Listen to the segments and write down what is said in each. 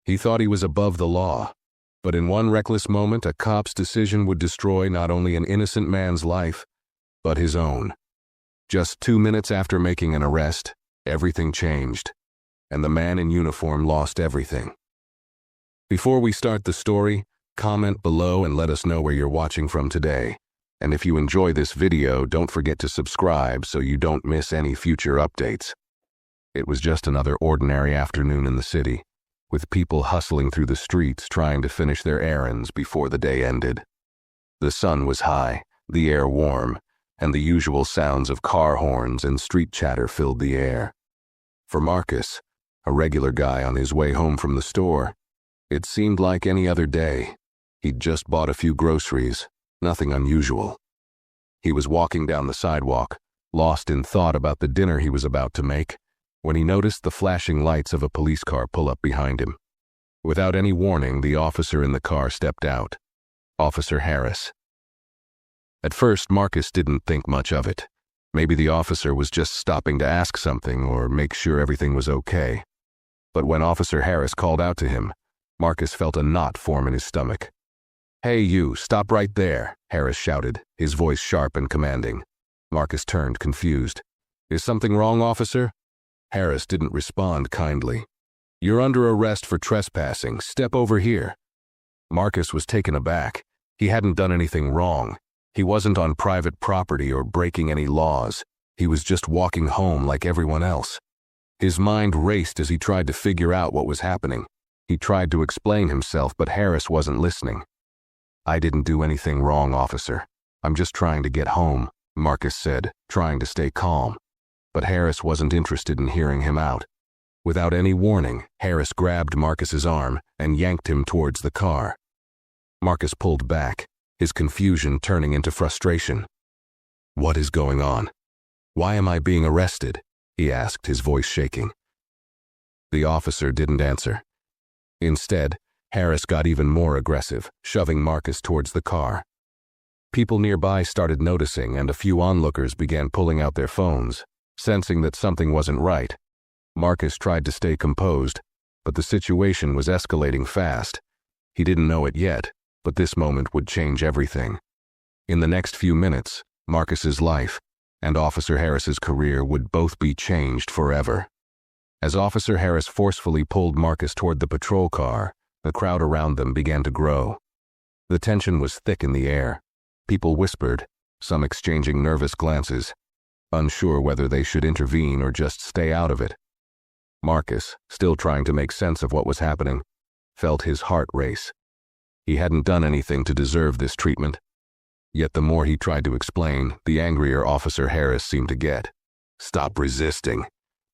He thought he was above the law, but in one reckless moment, a cop's decision would destroy not only an innocent man's life, but his own. Just 2 minutes after making an arrest, everything changed, and the man in uniform lost everything. Before we start the story, comment below and let us know where you're watching from today. And if you enjoy this video, don't forget to subscribe so you don't miss any future updates. It was just another ordinary afternoon in the city, with people hustling through the streets trying to finish their errands before the day ended. The sun was high, the air warm, and the usual sounds of car horns and street chatter filled the air. For Marcus, a regular guy on his way home from the store, it seemed like any other day. He'd just bought a few groceries, nothing unusual. He was walking down the sidewalk, lost in thought about the dinner he was about to make, when he noticed the flashing lights of a police car pull up behind him. Without any warning, the officer in the car stepped out. Officer Harris. At first, Marcus didn't think much of it. Maybe the officer was just stopping to ask something or make sure everything was okay. But when Officer Harris called out to him, Marcus felt a knot form in his stomach. "Hey you, stop right there," Harris shouted, his voice sharp and commanding. Marcus turned, confused. "Is something wrong, officer?" Harris didn't respond kindly. "You're under arrest for trespassing. Step over here." Marcus was taken aback. He hadn't done anything wrong. He wasn't on private property or breaking any laws. He was just walking home like everyone else. His mind raced as he tried to figure out what was happening. He tried to explain himself, but Harris wasn't listening. "I didn't do anything wrong, officer. I'm just trying to get home," Marcus said, trying to stay calm. But Harris wasn't interested in hearing him out. Without any warning, Harris grabbed Marcus's arm and yanked him towards the car. Marcus pulled back, his confusion turning into frustration. "What is going on? Why am I being arrested?" he asked, his voice shaking. The officer didn't answer. Instead, Harris got even more aggressive, shoving Marcus towards the car. People nearby started noticing, and a few onlookers began pulling out their phones, sensing that something wasn't right. Marcus tried to stay composed, but the situation was escalating fast. He didn't know it yet, but this moment would change everything. In the next few minutes, Marcus's life and Officer Harris's career would both be changed forever. As Officer Harris forcefully pulled Marcus toward the patrol car, the crowd around them began to grow. The tension was thick in the air. People whispered, some exchanging nervous glances, unsure whether they should intervene or just stay out of it. Marcus, still trying to make sense of what was happening, felt his heart race. He hadn't done anything to deserve this treatment. Yet the more he tried to explain, the angrier Officer Harris seemed to get. "Stop resisting.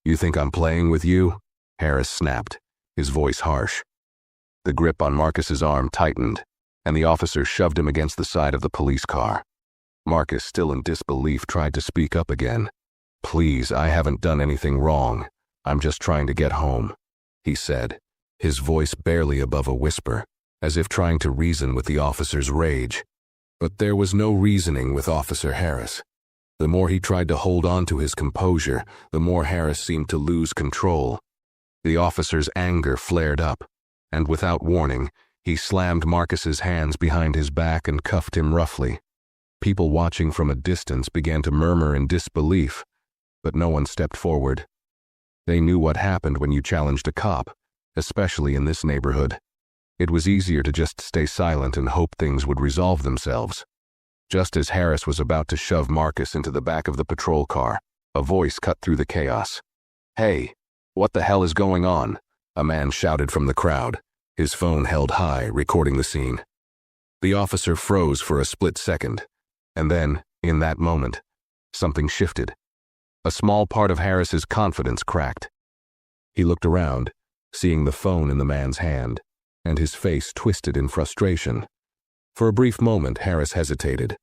You think I'm playing with you?" Harris snapped, his voice harsh. The grip on Marcus's arm tightened, and the officer shoved him against the side of the police car. Marcus, still in disbelief, tried to speak up again. "Please, I haven't done anything wrong. I'm just trying to get home," he said, his voice barely above a whisper, as if trying to reason with the officer's rage. But there was no reasoning with Officer Harris. The more he tried to hold on to his composure, the more Harris seemed to lose control. The officer's anger flared up, and without warning, he slammed Marcus's hands behind his back and cuffed him roughly. People watching from a distance began to murmur in disbelief, but no one stepped forward. They knew what happened when you challenged a cop, especially in this neighborhood. It was easier to just stay silent and hope things would resolve themselves. Just as Harris was about to shove Marcus into the back of the patrol car, a voice cut through the chaos. "Hey, what the hell is going on?" a man shouted from the crowd, his phone held high, recording the scene. The officer froze for a split second, and then, in that moment, something shifted. A small part of Harris's confidence cracked. He looked around, seeing the phone in the man's hand, and his face twisted in frustration. For a brief moment, Harris hesitated.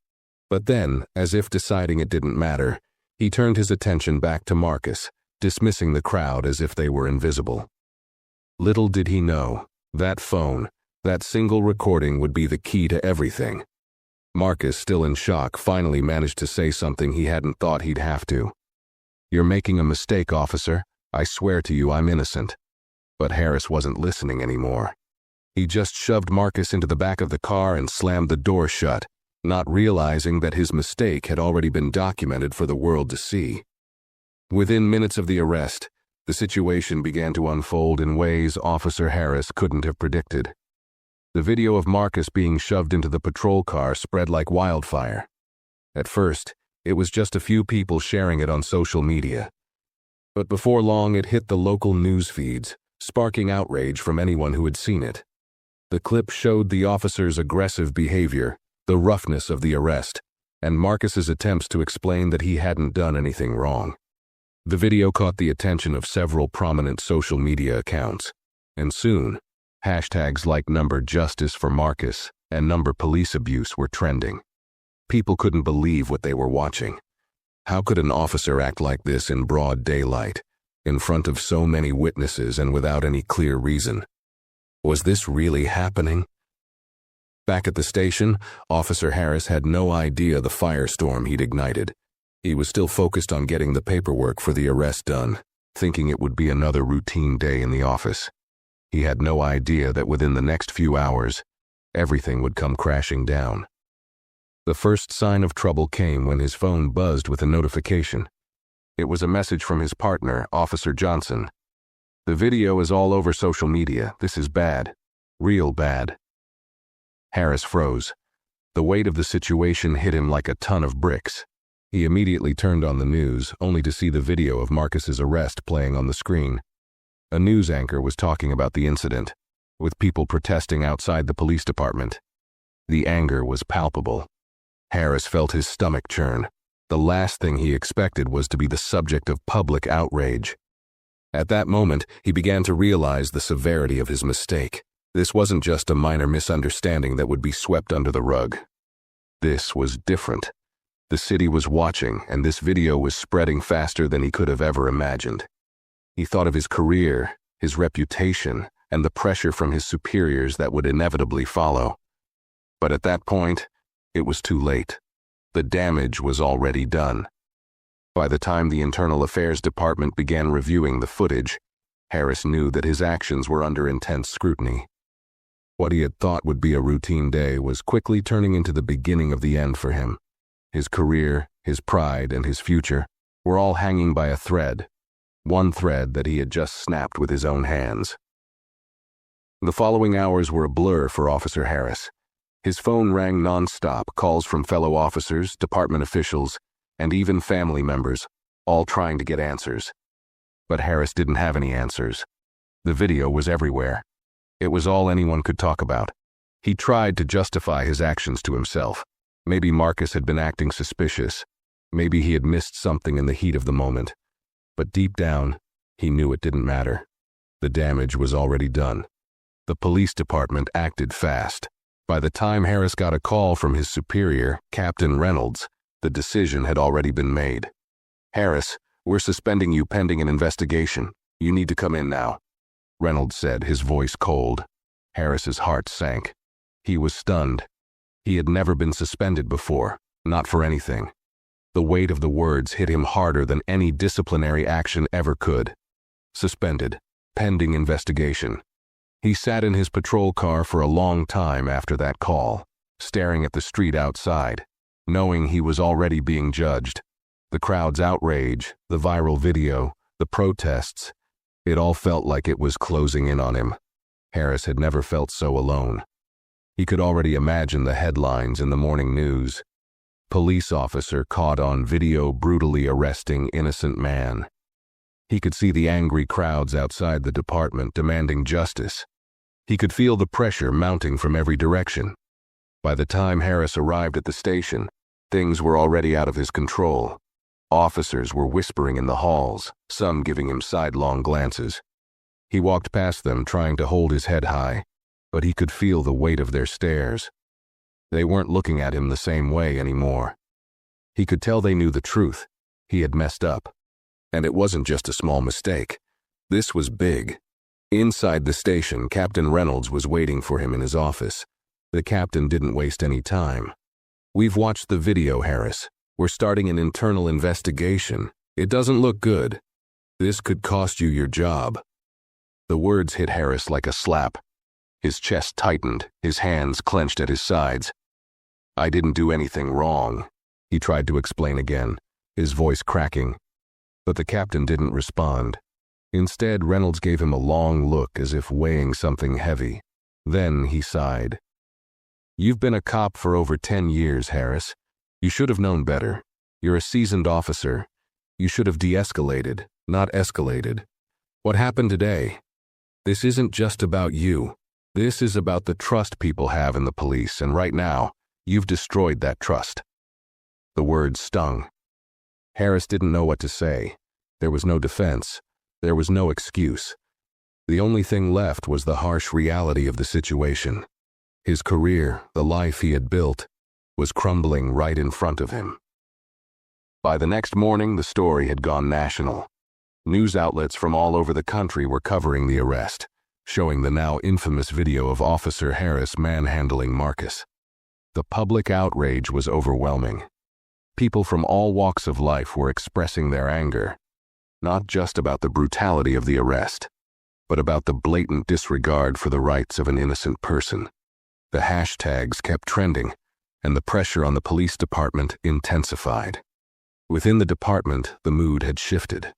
But then, as if deciding it didn't matter, he turned his attention back to Marcus, dismissing the crowd as if they were invisible. Little did he know, that phone, that single recording would be the key to everything. Marcus, still in shock, finally managed to say something he hadn't thought he'd have to. "You're making a mistake, officer. I swear to you I'm innocent." But Harris wasn't listening anymore. He just shoved Marcus into the back of the car and slammed the door shut, not realizing that his mistake had already been documented for the world to see. Within minutes of the arrest, the situation began to unfold in ways Officer Harris couldn't have predicted. The video of Marcus being shoved into the patrol car spread like wildfire. At first, it was just a few people sharing it on social media. But before long, it hit the local news feeds, sparking outrage from anyone who had seen it. The clip showed the officer's aggressive behavior, the roughness of the arrest, and Marcus's attempts to explain that he hadn't done anything wrong. The video caught the attention of several prominent social media accounts, and soon, hashtags like #Justice for Marcus and #Police Abuse were trending. People couldn't believe what they were watching. How could an officer act like this in broad daylight, in front of so many witnesses and without any clear reason? Was this really happening? Back at the station, Officer Harris had no idea the firestorm he'd ignited. He was still focused on getting the paperwork for the arrest done, thinking it would be another routine day in the office. He had no idea that within the next few hours, everything would come crashing down. The first sign of trouble came when his phone buzzed with a notification. It was a message from his partner, Officer Johnson. "The video is all over social media. This is bad. Real bad." Harris froze. The weight of the situation hit him like a ton of bricks. He immediately turned on the news, only to see the video of Marcus's arrest playing on the screen. A news anchor was talking about the incident, with people protesting outside the police department. The anger was palpable. Harris felt his stomach churn. The last thing he expected was to be the subject of public outrage. At that moment, he began to realize the severity of his mistake. This wasn't just a minor misunderstanding that would be swept under the rug. This was different. The city was watching, and this video was spreading faster than he could have ever imagined. He thought of his career, his reputation, and the pressure from his superiors that would inevitably follow. But at that point, it was too late. The damage was already done. By the time the Internal Affairs Department began reviewing the footage, Harris knew that his actions were under intense scrutiny. What he had thought would be a routine day was quickly turning into the beginning of the end for him. His career, his pride, and his future were all hanging by a thread, one thread that he had just snapped with his own hands. The following hours were a blur for Officer Harris. His phone rang non-stop, calls from fellow officers, department officials, and even family members, all trying to get answers. But Harris didn't have any answers. The video was everywhere. It was all anyone could talk about. He tried to justify his actions to himself. Maybe Marcus had been acting suspicious. Maybe he had missed something in the heat of the moment. But deep down, he knew it didn't matter. The damage was already done. The police department acted fast. By the time Harris got a call from his superior, Captain Reynolds, the decision had already been made. "Harris, we're suspending you pending an investigation. You need to come in now," Reynolds said, his voice cold. Harris's heart sank. He was stunned. He had never been suspended before, not for anything. The weight of the words hit him harder than any disciplinary action ever could. Suspended, pending investigation. He sat in his patrol car for a long time after that call, staring at the street outside, knowing he was already being judged. The crowd's outrage, the viral video, the protests, it all felt like it was closing in on him. Harris had never felt so alone. He could already imagine the headlines in the morning news. Police officer caught on video brutally arresting innocent man. He could see the angry crowds outside the department demanding justice. He could feel the pressure mounting from every direction. By the time Harris arrived at the station, things were already out of his control. Officers were whispering in the halls, some giving him sidelong glances. He walked past them, trying to hold his head high, but he could feel the weight of their stares. They weren't looking at him the same way anymore. He could tell they knew the truth. He had messed up. And it wasn't just a small mistake. This was big. Inside the station, Captain Reynolds was waiting for him in his office. The captain didn't waste any time. "We've watched the video, Harris. We're starting an internal investigation. It doesn't look good. This could cost you your job." The words hit Harris like a slap. His chest tightened, his hands clenched at his sides. "I didn't do anything wrong," he tried to explain again, his voice cracking. But the captain didn't respond. Instead, Reynolds gave him a long look as if weighing something heavy. Then he sighed. "You've been a cop for over 10 years, Harris. You should have known better. You're a seasoned officer. You should have de-escalated, not escalated. What happened today? This isn't just about you. This is about the trust people have in the police, and right now, you've destroyed that trust." The words stung. Harris didn't know what to say. There was no defense. There was no excuse. The only thing left was the harsh reality of the situation. His career, the life he had built, was crumbling right in front of him. By the next morning, the story had gone national. News outlets from all over the country were covering the arrest, showing the now infamous video of Officer Harris manhandling Marcus. The public outrage was overwhelming. People from all walks of life were expressing their anger, not just about the brutality of the arrest, but about the blatant disregard for the rights of an innocent person. The hashtags kept trending, and the pressure on the police department intensified. Within the department, the mood had shifted.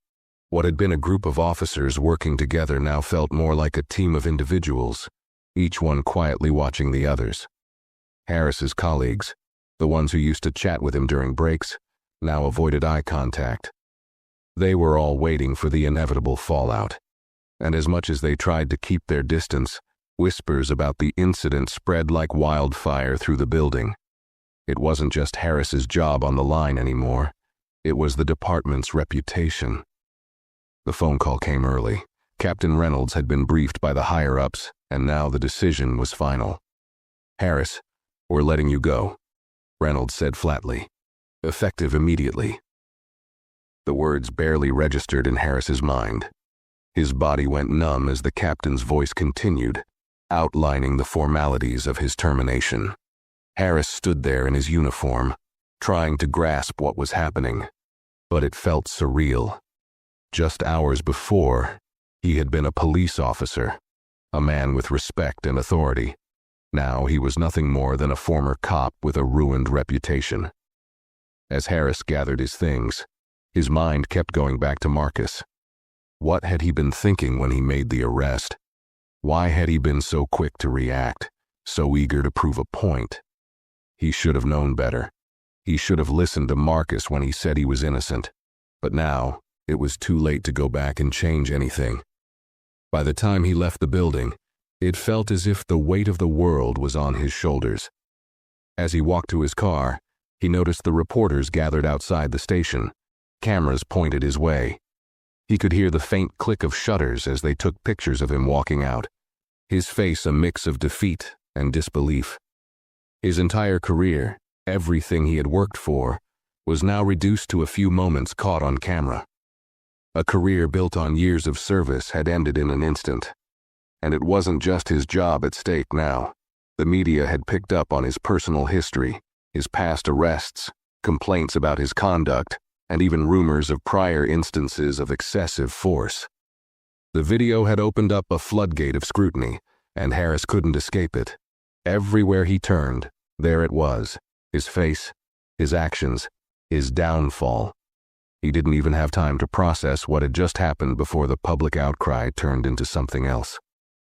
What had been a group of officers working together now felt more like a team of individuals, each one quietly watching the others. Harris's colleagues, the ones who used to chat with him during breaks, now avoided eye contact. They were all waiting for the inevitable fallout, and as much as they tried to keep their distance, whispers about the incident spread like wildfire through the building. It wasn't just Harris's job on the line anymore. It was the department's reputation. The phone call came early. Captain Reynolds had been briefed by the higher-ups, and now the decision was final. "Harris, we're letting you go," Reynolds said flatly. "Effective immediately." The words barely registered in Harris's mind. His body went numb as the captain's voice continued, outlining the formalities of his termination. Harris stood there in his uniform, trying to grasp what was happening, but it felt surreal. Just hours before, he had been a police officer, a man with respect and authority. Now he was nothing more than a former cop with a ruined reputation. As Harris gathered his things, his mind kept going back to Marcus. What had he been thinking when he made the arrest? Why had he been so quick to react, so eager to prove a point? He should have known better. He should have listened to Marcus when he said he was innocent. But now, it was too late to go back and change anything. By the time he left the building, it felt as if the weight of the world was on his shoulders. As he walked to his car, he noticed the reporters gathered outside the station, cameras pointed his way. He could hear the faint click of shutters as they took pictures of him walking out, his face a mix of defeat and disbelief. His entire career, everything he had worked for, was now reduced to a few moments caught on camera. A career built on years of service had ended in an instant. And it wasn't just his job at stake now. The media had picked up on his personal history, his past arrests, complaints about his conduct, and even rumors of prior instances of excessive force. The video had opened up a floodgate of scrutiny, and Harris couldn't escape it. Everywhere he turned, there it was, his face, his actions, his downfall. He didn't even have time to process what had just happened before the public outcry turned into something else.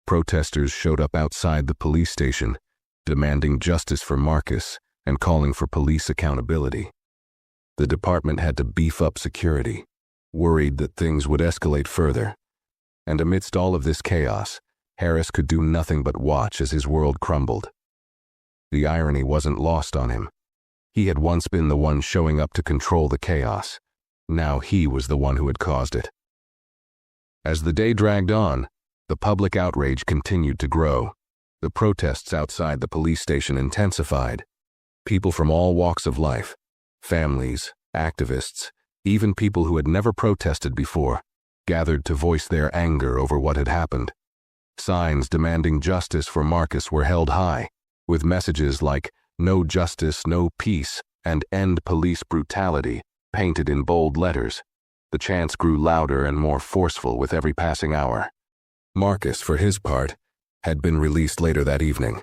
Protesters showed up outside the police station, demanding justice for Marcus and calling for police accountability. The department had to beef up security, worried that things would escalate further. And amidst all of this chaos, Harris could do nothing but watch as his world crumbled. The irony wasn't lost on him. He had once been the one showing up to control the chaos. Now he was the one who had caused it. As the day dragged on, the public outrage continued to grow. The protests outside the police station intensified. People from all walks of life, families, activists, even people who had never protested before, gathered to voice their anger over what had happened. Signs demanding justice for Marcus were held high, with messages like "No justice, no peace," and "End police brutality" painted in bold letters. The chants grew louder and more forceful with every passing hour. Marcus, for his part, had been released later that evening.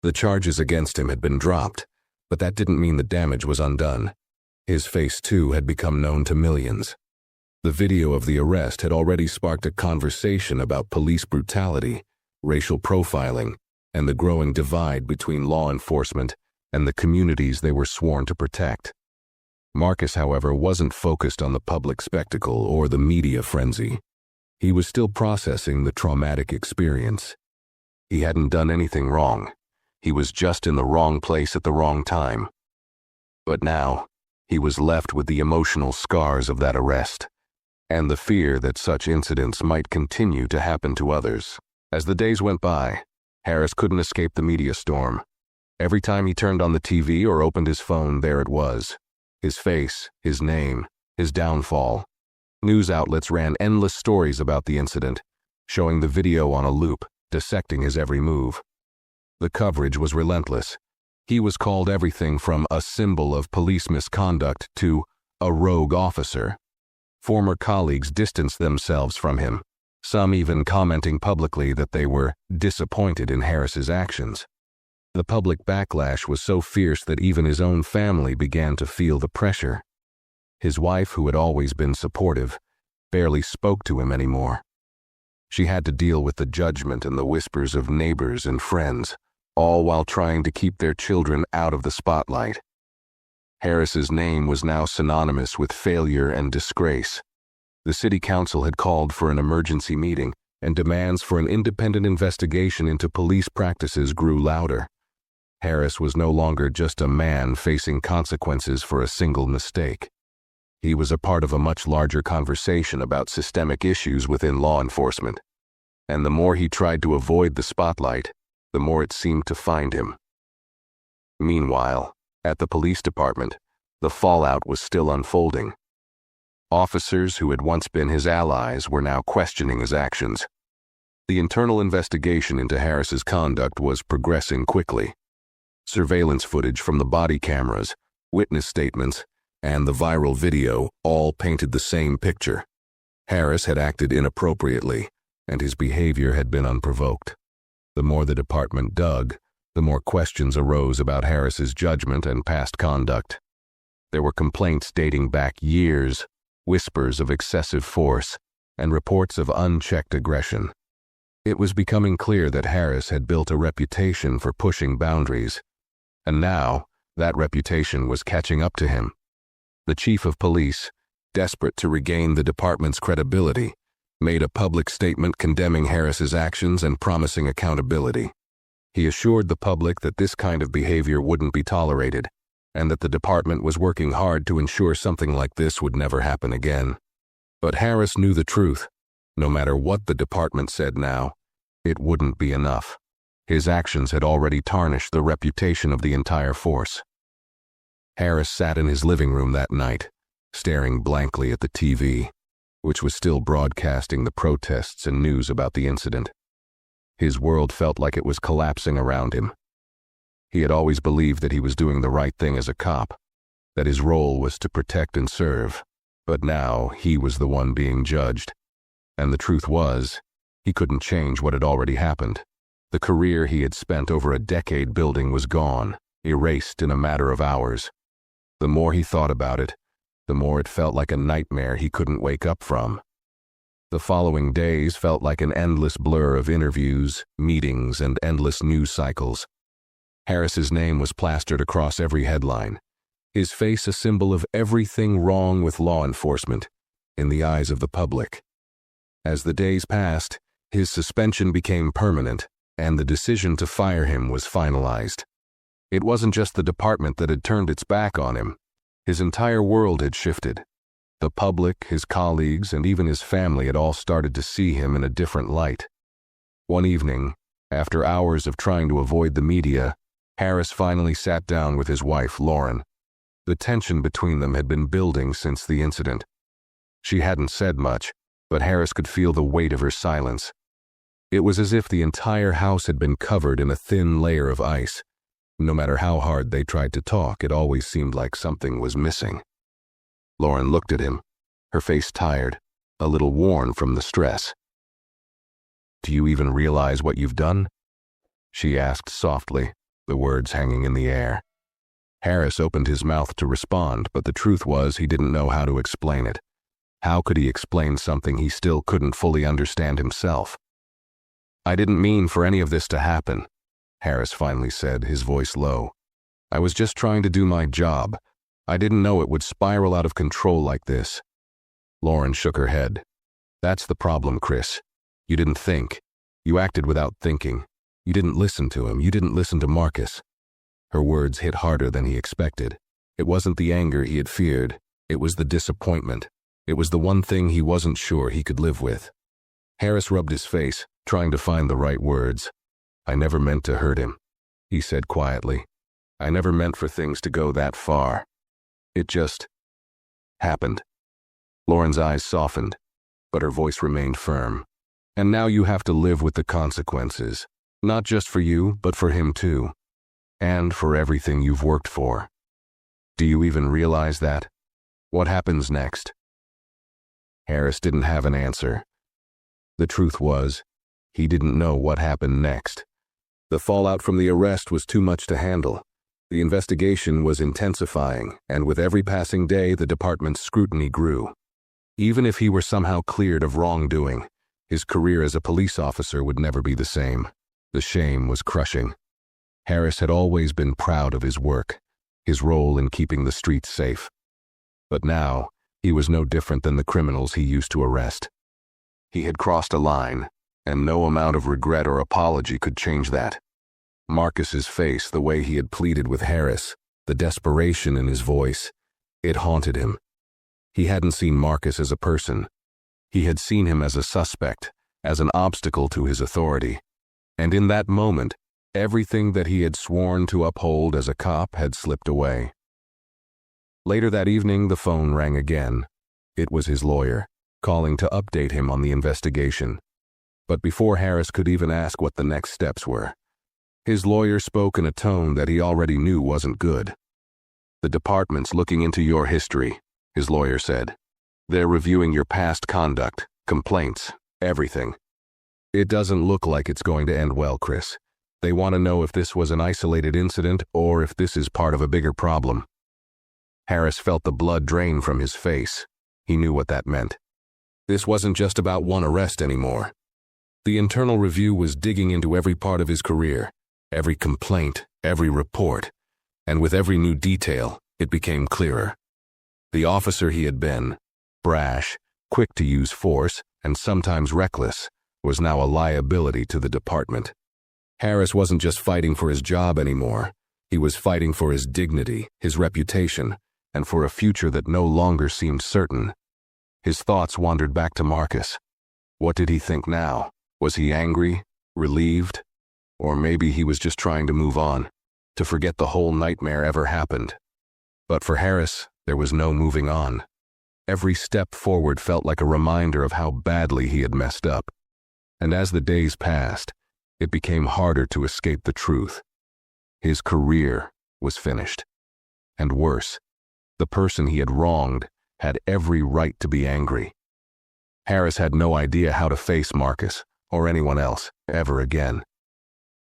The charges against him had been dropped, but that didn't mean the damage was undone. His face, too, had become known to millions. The video of the arrest had already sparked a conversation about police brutality, racial profiling, and the growing divide between law enforcement and the communities they were sworn to protect. Marcus, however, wasn't focused on the public spectacle or the media frenzy. He was still processing the traumatic experience. He hadn't done anything wrong. He was just in the wrong place at the wrong time. But now, he was left with the emotional scars of that arrest, and the fear that such incidents might continue to happen to others. As the days went by, Harris couldn't escape the media storm. Every time he turned on the TV or opened his phone, there it was. His face, his name, his downfall. News outlets ran endless stories about the incident, showing the video on a loop, dissecting his every move. The coverage was relentless. He was called everything from a symbol of police misconduct to a rogue officer. Former colleagues distanced themselves from him, some even commenting publicly that they were disappointed in Harris's actions. The public backlash was so fierce that even his own family began to feel the pressure. His wife, who had always been supportive, barely spoke to him anymore. She had to deal with the judgment and the whispers of neighbors and friends, all while trying to keep their children out of the spotlight. Harris's name was now synonymous with failure and disgrace. The city council had called for an emergency meeting, and demands for an independent investigation into police practices grew louder. Harris was no longer just a man facing consequences for a single mistake. He was a part of a much larger conversation about systemic issues within law enforcement. And the more he tried to avoid the spotlight, the more it seemed to find him. Meanwhile, at the police department, the fallout was still unfolding. Officers who had once been his allies were now questioning his actions. The internal investigation into Harris's conduct was progressing quickly. Surveillance footage from the body cameras, witness statements, and the viral video all painted the same picture. Harris had acted inappropriately, and his behavior had been unprovoked. The more the department dug, the more questions arose about Harris's judgment and past conduct. There were complaints dating back years, whispers of excessive force, and reports of unchecked aggression. It was becoming clear that Harris had built a reputation for pushing boundaries, and now that reputation was catching up to him. The chief of police, desperate to regain the department's credibility, made a public statement condemning Harris's actions and promising accountability. He assured the public that this kind of behavior wouldn't be tolerated, and that the department was working hard to ensure something like this would never happen again. But Harris knew the truth. No matter what the department said now, it wouldn't be enough. His actions had already tarnished the reputation of the entire force. Harris sat in his living room that night, staring blankly at the TV, which was still broadcasting the protests and news about the incident. His world felt like it was collapsing around him. He had always believed that he was doing the right thing as a cop, that his role was to protect and serve, but now he was the one being judged. And the truth was, he couldn't change what had already happened. The career he had spent over a decade building was gone, erased in a matter of hours. The more he thought about it, the more it felt like a nightmare he couldn't wake up from. The following days felt like an endless blur of interviews, meetings, and endless news cycles. Harris's name was plastered across every headline, his face a symbol of everything wrong with law enforcement in the eyes of the public. As the days passed, his suspension became permanent, and the decision to fire him was finalized. It wasn't just the department that had turned its back on him. His entire world had shifted. The public, his colleagues, and even his family had all started to see him in a different light. One evening, after hours of trying to avoid the media, Harris finally sat down with his wife, Lauren. The tension between them had been building since the incident. She hadn't said much, but Harris could feel the weight of her silence. It was as if the entire house had been covered in a thin layer of ice. No matter how hard they tried to talk, it always seemed like something was missing. Lauren looked at him, her face tired, a little worn from the stress. "Do you even realize what you've done?" she asked softly, the words hanging in the air. Harris opened his mouth to respond, but the truth was he didn't know how to explain it. How could he explain something he still couldn't fully understand himself? "I didn't mean for any of this to happen," Harris finally said, his voice low. "I was just trying to do my job. I didn't know it would spiral out of control like this." Lauren shook her head. "That's the problem, Chris. You didn't think. You acted without thinking. You didn't listen to him. You didn't listen to Marcus." Her words hit harder than he expected. It wasn't the anger he had feared. It was the disappointment. It was the one thing he wasn't sure he could live with. Harris rubbed his face, trying to find the right words. "I never meant to hurt him," he said quietly. "I never meant for things to go that far. It just happened." Lauren's eyes softened, but her voice remained firm. "And now you have to live with the consequences. Not just for you, but for him too. And for everything you've worked for. Do you even realize that? What happens next?" Harris didn't have an answer. The truth was, he didn't know what happened next. The fallout from the arrest was too much to handle. The investigation was intensifying, and with every passing day, the department's scrutiny grew. Even if he were somehow cleared of wrongdoing, his career as a police officer would never be the same. The shame was crushing. Harris had always been proud of his work, his role in keeping the streets safe. But now, he was no different than the criminals he used to arrest. He had crossed a line, and no amount of regret or apology could change that. Marcus's face, the way he had pleaded with Harris, the desperation in his voice, it haunted him. He hadn't seen Marcus as a person. He had seen him as a suspect, as an obstacle to his authority. And in that moment, everything that he had sworn to uphold as a cop had slipped away. Later that evening, the phone rang again. It was his lawyer, calling to update him on the investigation. But before Harris could even ask what the next steps were, his lawyer spoke in a tone that he already knew wasn't good. "The department's looking into your history," his lawyer said. "They're reviewing your past conduct, complaints, everything. It doesn't look like it's going to end well, Chris. They want to know if this was an isolated incident or if this is part of a bigger problem." Harris felt the blood drain from his face. He knew what that meant. This wasn't just about one arrest anymore. The internal review was digging into every part of his career, every complaint, every report, and with every new detail, it became clearer. The officer he had been, brash, quick to use force, and sometimes reckless, was now a liability to the department. Harris wasn't just fighting for his job anymore. He was fighting for his dignity, his reputation, and for a future that no longer seemed certain. His thoughts wandered back to Marcus. What did he think now? Was he angry, relieved? Or maybe he was just trying to move on, to forget the whole nightmare ever happened. But for Harris, there was no moving on. Every step forward felt like a reminder of how badly he had messed up. And as the days passed, it became harder to escape the truth. His career was finished. And worse, the person he had wronged had every right to be angry. Harris had no idea how to face Marcus, or anyone else, ever again.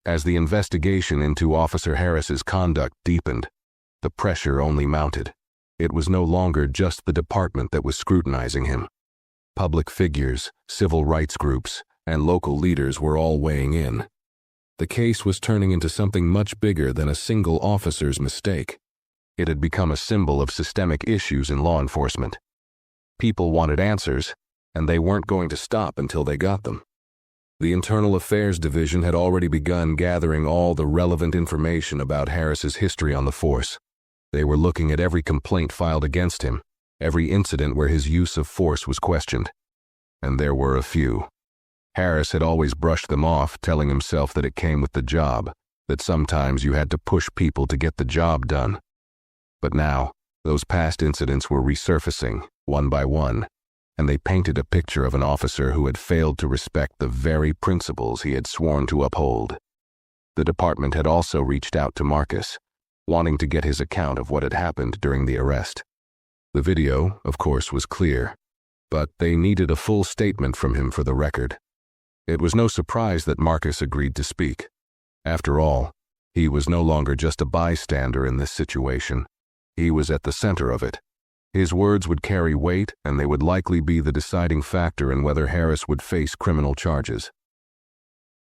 As the investigation into Officer Harris's conduct deepened, the pressure only mounted. It was no longer just the department that was scrutinizing him. Public figures, civil rights groups, and local leaders were all weighing in. The case was turning into something much bigger than a single officer's mistake. It had become a symbol of systemic issues in law enforcement. People wanted answers, and they weren't going to stop until they got them. The Internal Affairs Division had already begun gathering all the relevant information about Harris's history on the force. They were looking at every complaint filed against him, every incident where his use of force was questioned. And there were a few. Harris had always brushed them off, telling himself that it came with the job, that sometimes you had to push people to get the job done. But now, those past incidents were resurfacing, one by one, and they painted a picture of an officer who had failed to respect the very principles he had sworn to uphold. The department had also reached out to Marcus, wanting to get his account of what had happened during the arrest. The video, of course, was clear, but they needed a full statement from him for the record. It was no surprise that Marcus agreed to speak. After all, he was no longer just a bystander in this situation. He was at the center of it. His words would carry weight, and they would likely be the deciding factor in whether Harris would face criminal charges.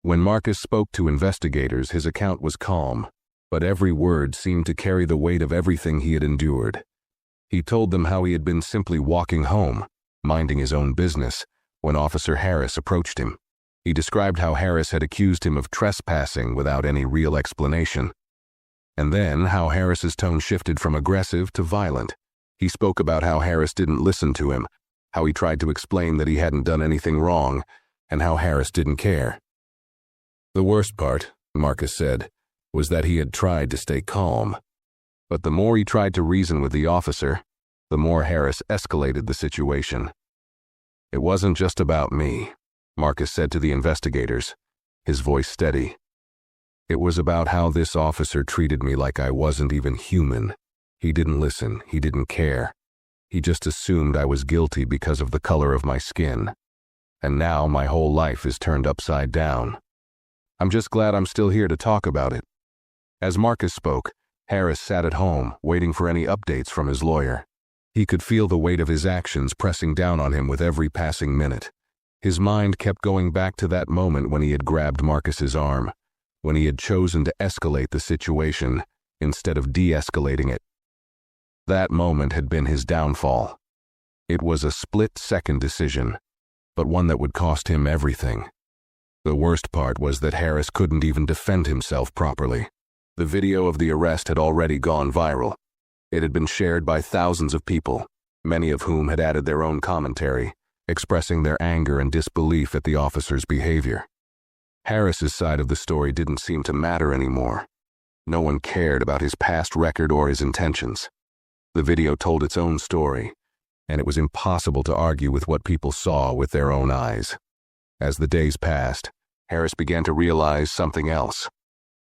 When Marcus spoke to investigators, his account was calm, but every word seemed to carry the weight of everything he had endured. He told them how he had been simply walking home, minding his own business, when Officer Harris approached him. He described how Harris had accused him of trespassing without any real explanation. And then how Harris's tone shifted from aggressive to violent. He spoke about how Harris didn't listen to him, how he tried to explain that he hadn't done anything wrong, and how Harris didn't care. The worst part, Marcus said, was that he had tried to stay calm. But the more he tried to reason with the officer, the more Harris escalated the situation. "It wasn't just about me," Marcus said to the investigators, his voice steady. "It was about how this officer treated me like I wasn't even human. He didn't listen, he didn't care. He just assumed I was guilty because of the color of my skin. And now my whole life is turned upside down. I'm just glad I'm still here to talk about it." As Marcus spoke, Harris sat at home, waiting for any updates from his lawyer. He could feel the weight of his actions pressing down on him with every passing minute. His mind kept going back to that moment when he had grabbed Marcus's arm, when he had chosen to escalate the situation instead of de-escalating it. That moment had been his downfall. It was a split-second decision, but one that would cost him everything. The worst part was that Harris couldn't even defend himself properly. The video of the arrest had already gone viral. It had been shared by thousands of people, many of whom had added their own commentary, expressing their anger and disbelief at the officer's behavior. Harris's side of the story didn't seem to matter anymore. No one cared about his past record or his intentions. The video told its own story, and it was impossible to argue with what people saw with their own eyes. As the days passed, Harris began to realize something else.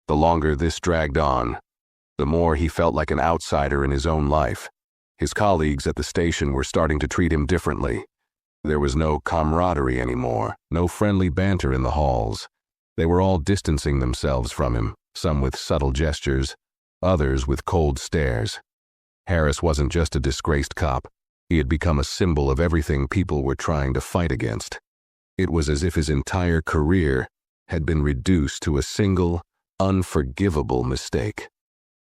The longer this dragged on, the more he felt like an outsider in his own life. His colleagues at the station were starting to treat him differently. There was no camaraderie anymore, no friendly banter in the halls. They were all distancing themselves from him, some with subtle gestures, others with cold stares. Harris wasn't just a disgraced cop. He had become a symbol of everything people were trying to fight against. It was as if his entire career had been reduced to a single, unforgivable mistake.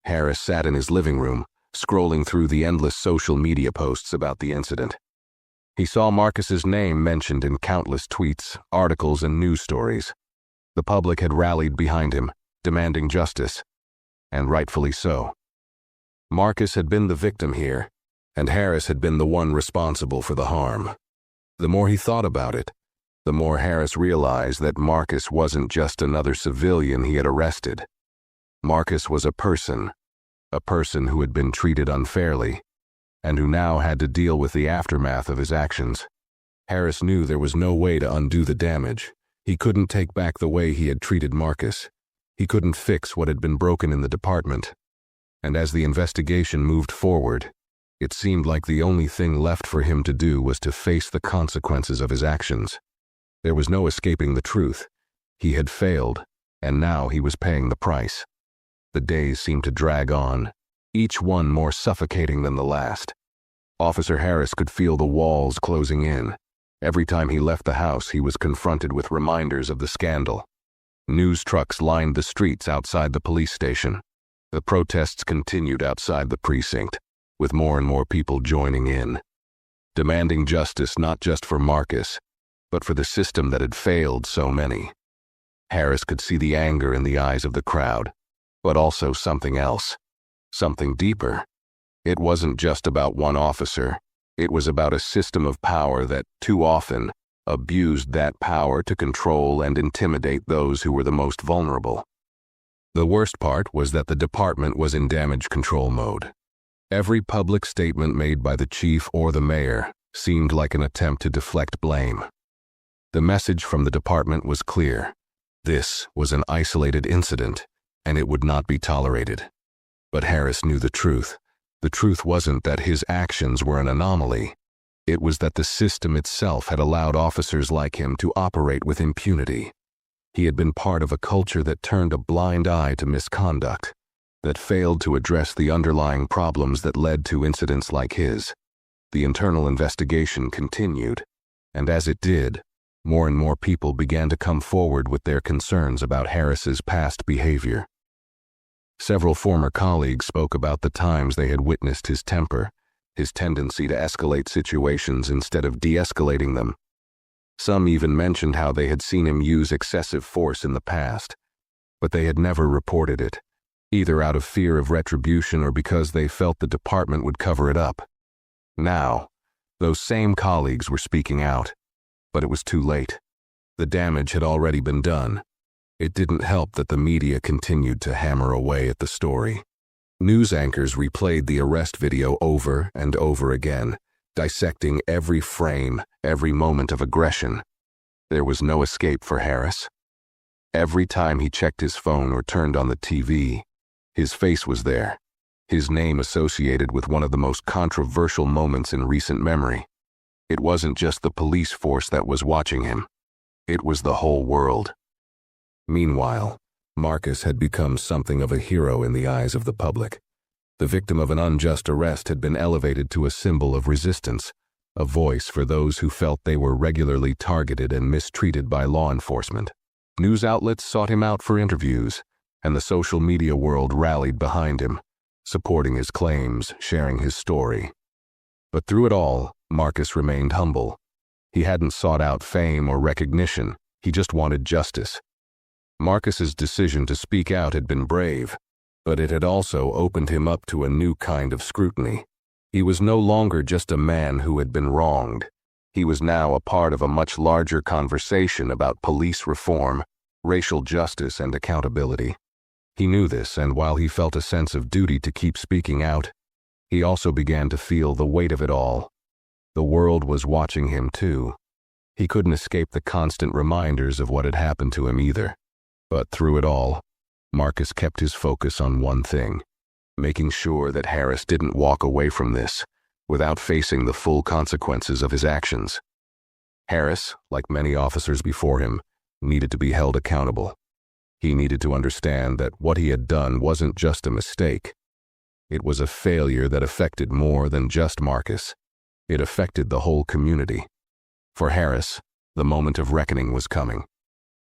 Harris sat in his living room, scrolling through the endless social media posts about the incident. He saw Marcus's name mentioned in countless tweets, articles, and news stories. The public had rallied behind him, demanding justice, and rightfully so. Marcus had been the victim here, and Harris had been the one responsible for the harm. The more he thought about it, the more Harris realized that Marcus wasn't just another civilian he had arrested. Marcus was a person who had been treated unfairly, and who now had to deal with the aftermath of his actions. Harris knew there was no way to undo the damage. He couldn't take back the way he had treated Marcus. He couldn't fix what had been broken in the department. And as the investigation moved forward, it seemed like the only thing left for him to do was to face the consequences of his actions. There was no escaping the truth. He had failed, and now he was paying the price. The days seemed to drag on, each one more suffocating than the last. Officer Harris could feel the walls closing in. Every time he left the house, he was confronted with reminders of the scandal. News trucks lined the streets outside the police station. The protests continued outside the precinct, with more and more people joining in, demanding justice not just for Marcus, but for the system that had failed so many. Harris could see the anger in the eyes of the crowd, but also something else, something deeper. It wasn't just about one officer. It was about a system of power that, too often, abused that power to control and intimidate those who were the most vulnerable. The worst part was that the department was in damage control mode. Every public statement made by the chief or the mayor seemed like an attempt to deflect blame. The message from the department was clear. This was an isolated incident, and it would not be tolerated. But Harris knew the truth. The truth wasn't that his actions were an anomaly. It was that the system itself had allowed officers like him to operate with impunity. He had been part of a culture that turned a blind eye to misconduct, that failed to address the underlying problems that led to incidents like his. The internal investigation continued, and as it did, more and more people began to come forward with their concerns about Harris's past behavior. Several former colleagues spoke about the times they had witnessed his temper, his tendency to escalate situations instead of de-escalating them. Some even mentioned how they had seen him use excessive force in the past, but they had never reported it, either out of fear of retribution or because they felt the department would cover it up. Now, those same colleagues were speaking out, but it was too late. The damage had already been done. It didn't help that the media continued to hammer away at the story. News anchors replayed the arrest video over and over again, dissecting every frame, every moment of aggression. There was no escape for Harris. Every time he checked his phone or turned on the TV, his face was there, his name associated with one of the most controversial moments in recent memory. It wasn't just the police force that was watching him. It was the whole world. Meanwhile, Marcus had become something of a hero in the eyes of the public. The victim of an unjust arrest had been elevated to a symbol of resistance, a voice for those who felt they were regularly targeted and mistreated by law enforcement. News outlets sought him out for interviews, and the social media world rallied behind him, supporting his claims, sharing his story. But through it all, Marcus remained humble. He hadn't sought out fame or recognition, he just wanted justice. Marcus's decision to speak out had been brave, but it had also opened him up to a new kind of scrutiny. He was no longer just a man who had been wronged. He was now a part of a much larger conversation about police reform, racial justice, and accountability. He knew this, and while he felt a sense of duty to keep speaking out, he also began to feel the weight of it all. The world was watching him too. He couldn't escape the constant reminders of what had happened to him either. But through it all, Marcus kept his focus on one thing, making sure that Harris didn't walk away from this without facing the full consequences of his actions. Harris, like many officers before him, needed to be held accountable. He needed to understand that what he had done wasn't just a mistake. It was a failure that affected more than just Marcus. It affected the whole community. For Harris, the moment of reckoning was coming.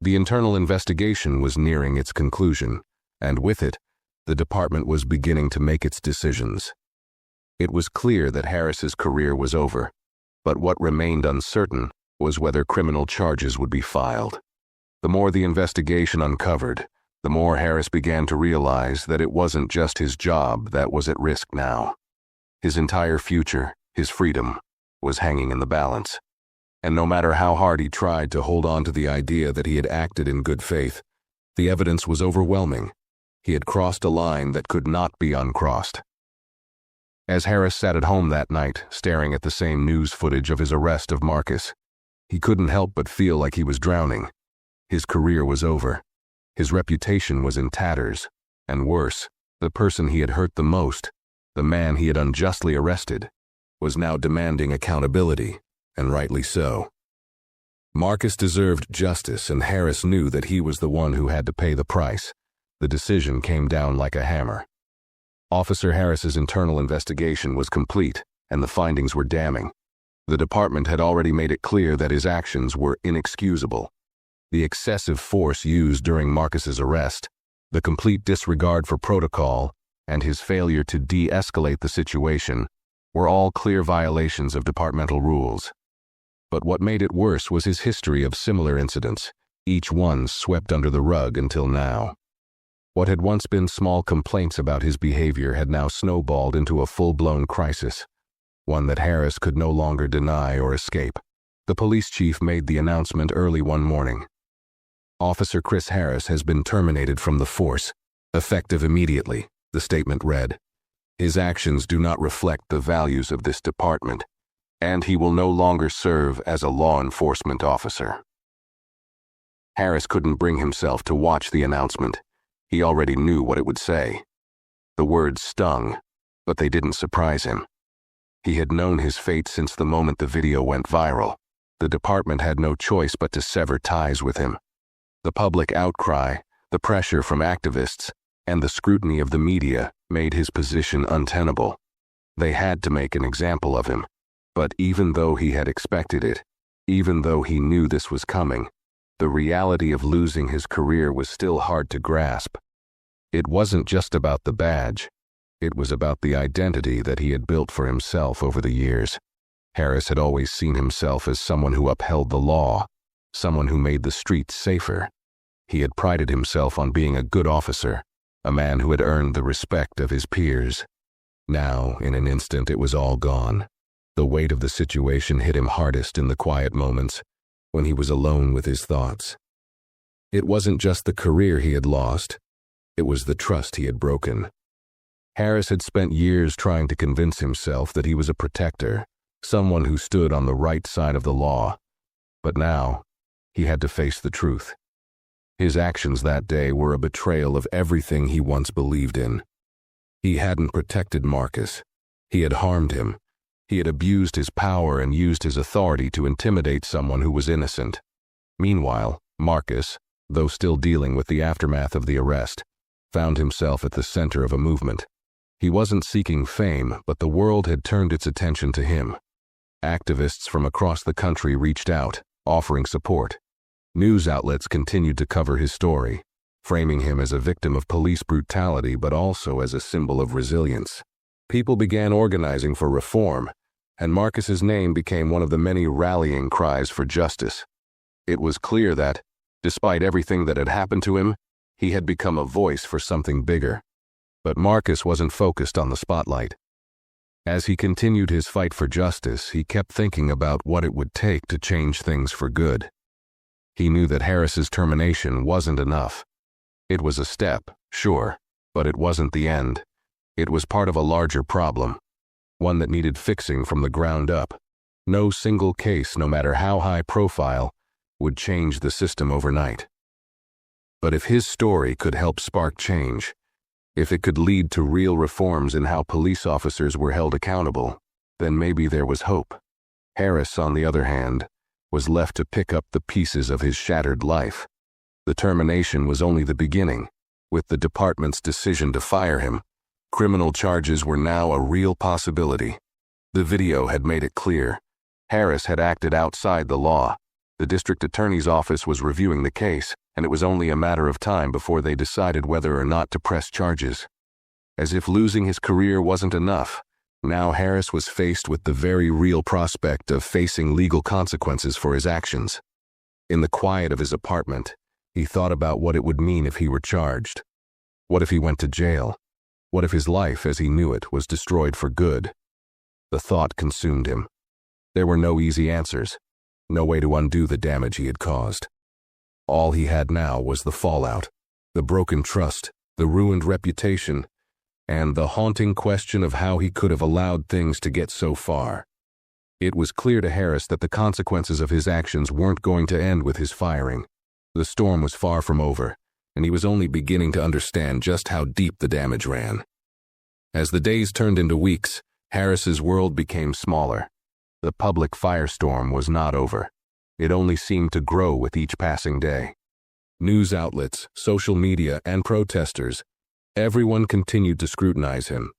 The internal investigation was nearing its conclusion, and with it, the department was beginning to make its decisions. It was clear that Harris's career was over, but what remained uncertain was whether criminal charges would be filed. The more the investigation uncovered, the more Harris began to realize that it wasn't just his job that was at risk now. His entire future, his freedom, was hanging in the balance. And no matter how hard he tried to hold on to the idea that he had acted in good faith, the evidence was overwhelming. He had crossed a line that could not be uncrossed. As Harris sat at home that night, staring at the same news footage of his arrest of Marcus, he couldn't help but feel like he was drowning. His career was over. His reputation was in tatters, and worse, the person he had hurt the most, the man he had unjustly arrested, was now demanding accountability, and rightly so. Marcus deserved justice, and Harris knew that he was the one who had to pay the price. The decision came down like a hammer. Officer Harris's internal investigation was complete, and the findings were damning. The department had already made it clear that his actions were inexcusable. The excessive force used during Marcus's arrest, the complete disregard for protocol, and his failure to de-escalate the situation were all clear violations of departmental rules. But what made it worse was his history of similar incidents, each one swept under the rug until now. What had once been small complaints about his behavior had now snowballed into a full-blown crisis, one that Harris could no longer deny or escape. The police chief made the announcement early one morning. Officer Chris Harris has been terminated from the force, effective immediately, the statement read. His actions do not reflect the values of this department, and he will no longer serve as a law enforcement officer. Harris couldn't bring himself to watch the announcement. He already knew what it would say. The words stung, but they didn't surprise him. He had known his fate since the moment the video went viral. The department had no choice but to sever ties with him. The public outcry, the pressure from activists, and the scrutiny of the media made his position untenable. They had to make an example of him. But even though he had expected it, even though he knew this was coming, the reality of losing his career was still hard to grasp. It wasn't just about the badge. It was about the identity that he had built for himself over the years. Harris had always seen himself as someone who upheld the law, someone who made the streets safer. He had prided himself on being a good officer, a man who had earned the respect of his peers. Now, in an instant, it was all gone. The weight of the situation hit him hardest in the quiet moments, when he was alone with his thoughts. It wasn't just the career he had lost, it was the trust he had broken. Harris had spent years trying to convince himself that he was a protector, someone who stood on the right side of the law. But now, he had to face the truth. His actions that day were a betrayal of everything he once believed in. He hadn't protected Marcus. He had harmed him. He had abused his power and used his authority to intimidate someone who was innocent. Meanwhile, Marcus, though still dealing with the aftermath of the arrest, found himself at the center of a movement. He wasn't seeking fame, but the world had turned its attention to him. Activists from across the country reached out, offering support. News outlets continued to cover his story, framing him as a victim of police brutality but also as a symbol of resilience. People began organizing for reform, and Marcus's name became one of the many rallying cries for justice. It was clear that, despite everything that had happened to him, he had become a voice for something bigger. But Marcus wasn't focused on the spotlight. As he continued his fight for justice, he kept thinking about what it would take to change things for good. He knew that Harris's termination wasn't enough. It was a step, sure, but it wasn't the end. It was part of a larger problem, one that needed fixing from the ground up. No single case, no matter how high profile, would change the system overnight. But if his story could help spark change, if it could lead to real reforms in how police officers were held accountable, then maybe there was hope. Harris, on the other hand, was left to pick up the pieces of his shattered life. The termination was only the beginning. With the department's decision to fire him, criminal charges were now a real possibility. The video had made it clear. Harris had acted outside the law. The district attorney's office was reviewing the case, and it was only a matter of time before they decided whether or not to press charges. As if losing his career wasn't enough, now Harris was faced with the very real prospect of facing legal consequences for his actions. In the quiet of his apartment, he thought about what it would mean if he were charged. What if he went to jail? What if his life as he knew it was destroyed for good? The thought consumed him. There were no easy answers, no way to undo the damage he had caused. All he had now was the fallout, the broken trust, the ruined reputation, and the haunting question of how he could have allowed things to get so far. It was clear to Harris that the consequences of his actions weren't going to end with his firing. The storm was far from over, and he was only beginning to understand just how deep the damage ran. As the days turned into weeks, Harris's world became smaller. The public firestorm was not over. It only seemed to grow with each passing day. News outlets, social media, and protesters, everyone continued to scrutinize him.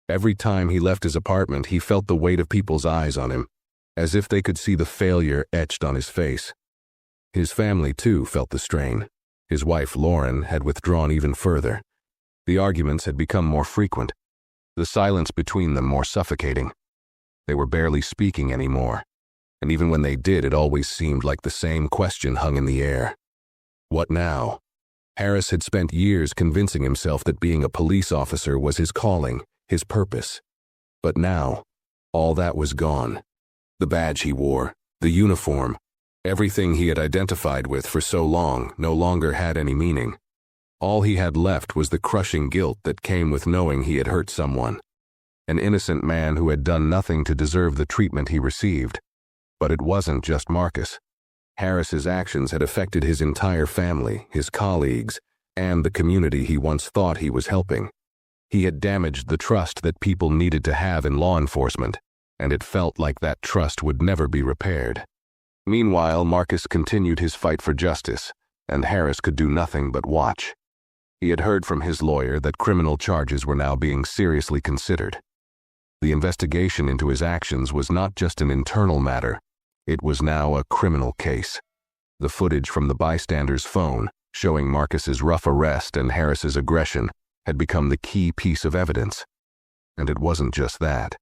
Every time he left his apartment, he felt the weight of people's eyes on him, as if they could see the failure etched on his face. His family, too, felt the strain. His wife, Lauren, had withdrawn even further. The arguments had become more frequent, the silence between them more suffocating. They were barely speaking anymore, and even when they did, it always seemed like the same question hung in the air. What now? Harris had spent years convincing himself that being a police officer was his calling, his purpose. But now, all that was gone. The badge he wore, the uniform, everything he had identified with for so long no longer had any meaning. All he had left was the crushing guilt that came with knowing he had hurt someone. An innocent man who had done nothing to deserve the treatment he received. But it wasn't just Marcus. Harris's actions had affected his entire family, his colleagues, and the community he once thought he was helping. He had damaged the trust that people needed to have in law enforcement, and it felt like that trust would never be repaired. Meanwhile, Marcus continued his fight for justice, and Harris could do nothing but watch. He had heard from his lawyer that criminal charges were now being seriously considered. The investigation into his actions was not just an internal matter, it was now a criminal case. The footage from the bystander's phone, showing Marcus's rough arrest and Harris's aggression, had become the key piece of evidence. And it wasn't just that.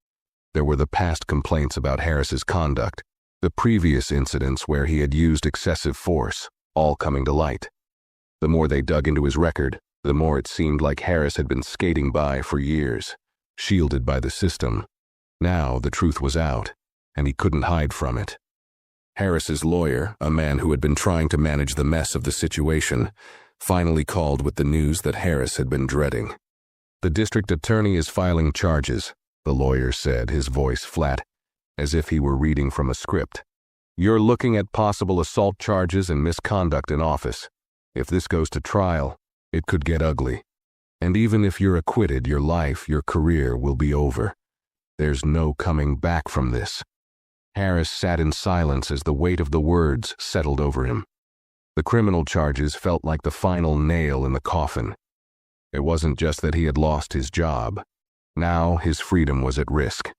There were the past complaints about Harris's conduct, the previous incidents where he had used excessive force, all coming to light. The more they dug into his record, the more it seemed like Harris had been skating by for years, shielded by the system. Now the truth was out, and he couldn't hide from it. Harris's lawyer, a man who had been trying to manage the mess of the situation, finally called with the news that Harris had been dreading. "The district attorney is filing charges," the lawyer said, his voice flat, as if he were reading from a script. "You're looking at possible assault charges and misconduct in office. If this goes to trial, it could get ugly. And even if you're acquitted, your life, your career will be over. There's no coming back from this." Harris sat in silence as the weight of the words settled over him. The criminal charges felt like the final nail in the coffin. It wasn't just that he had lost his job. Now his freedom was at risk.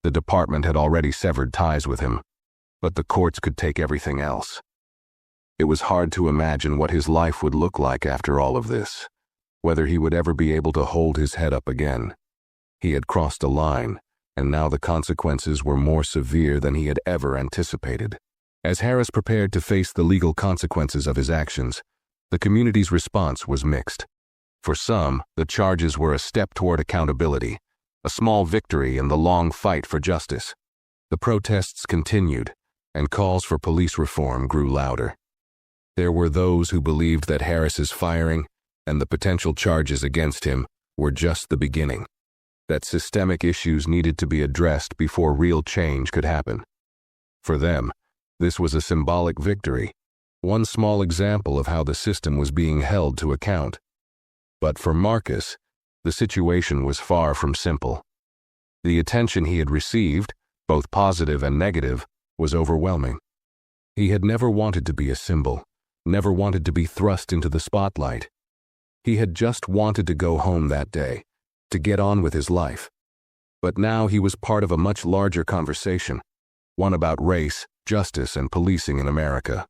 The department had already severed ties with him, but the courts could take everything else. It was hard to imagine what his life would look like after all of this, whether he would ever be able to hold his head up again. He had crossed a line, and now the consequences were more severe than he had ever anticipated. As Harris prepared to face the legal consequences of his actions, the community's response was mixed. For some, the charges were a step toward accountability, a small victory in the long fight for justice. The protests continued, and calls for police reform grew louder. There were those who believed that Harris's firing and the potential charges against him were just the beginning, that systemic issues needed to be addressed before real change could happen. For them, this was a symbolic victory, one small example of how the system was being held to account. But for Marcus, the situation was far from simple. The attention he had received, both positive and negative, was overwhelming. He had never wanted to be a symbol, never wanted to be thrust into the spotlight. He had just wanted to go home that day, to get on with his life. But now he was part of a much larger conversation, one about race, justice, and policing in America.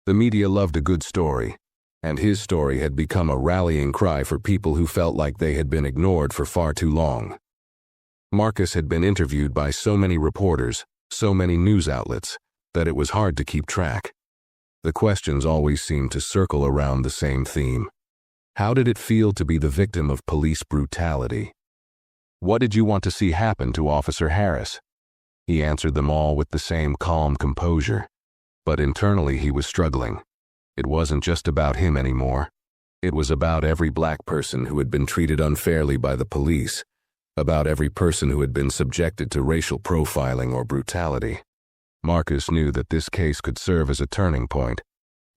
The media loved a good story, and his story had become a rallying cry for people who felt like they had been ignored for far too long. Marcus had been interviewed by so many reporters, so many news outlets, that it was hard to keep track. The questions always seemed to circle around the same theme. How did it feel to be the victim of police brutality? What did you want to see happen to Officer Harris? He answered them all with the same calm composure. But internally he was struggling. It wasn't just about him anymore. It was about every black person who had been treated unfairly by the police, about every person who had been subjected to racial profiling or brutality. Marcus knew that this case could serve as a turning point,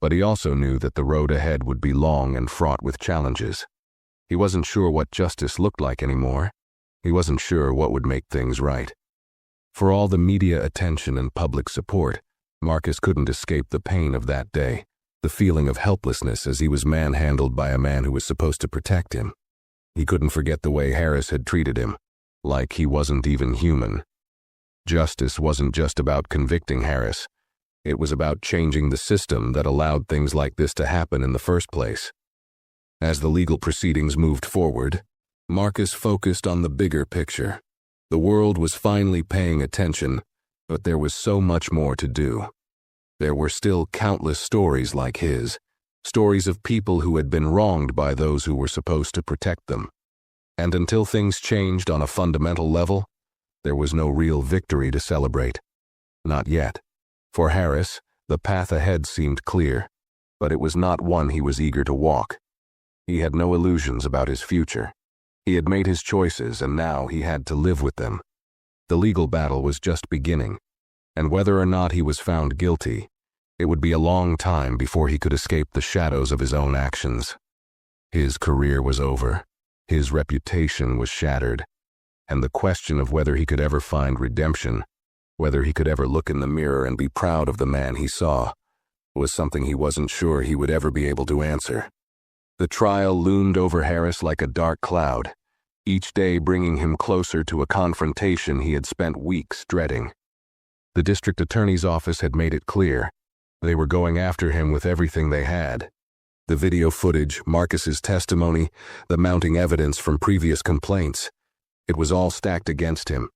but he also knew that the road ahead would be long and fraught with challenges. He wasn't sure what justice looked like anymore. He wasn't sure what would make things right. For all the media attention and public support, Marcus couldn't escape the pain of that day, the feeling of helplessness as he was manhandled by a man who was supposed to protect him. He couldn't forget the way Harris had treated him, like he wasn't even human. Justice wasn't just about convicting Harris. It was about changing the system that allowed things like this to happen in the first place. As the legal proceedings moved forward, Marcus focused on the bigger picture. The world was finally paying attention, but there was so much more to do. There were still countless stories like his, stories of people who had been wronged by those who were supposed to protect them. And until things changed on a fundamental level, there was no real victory to celebrate. Not yet. For Harris, the path ahead seemed clear, but it was not one he was eager to walk. He had no illusions about his future. He had made his choices, and now he had to live with them. The legal battle was just beginning, and whether or not he was found guilty, it would be a long time before he could escape the shadows of his own actions. His career was over. His reputation was shattered. and the question of whether he could ever find redemption, whether he could ever look in the mirror and be proud of the man he saw, was something he wasn't sure he would ever be able to answer. The trial loomed over Harris like a dark cloud, each day bringing him closer to a confrontation he had spent weeks dreading. The district attorney's office had made it clear. They were going after him with everything they had. The video footage, Marcus's testimony, the mounting evidence from previous complaints. It was all stacked against him.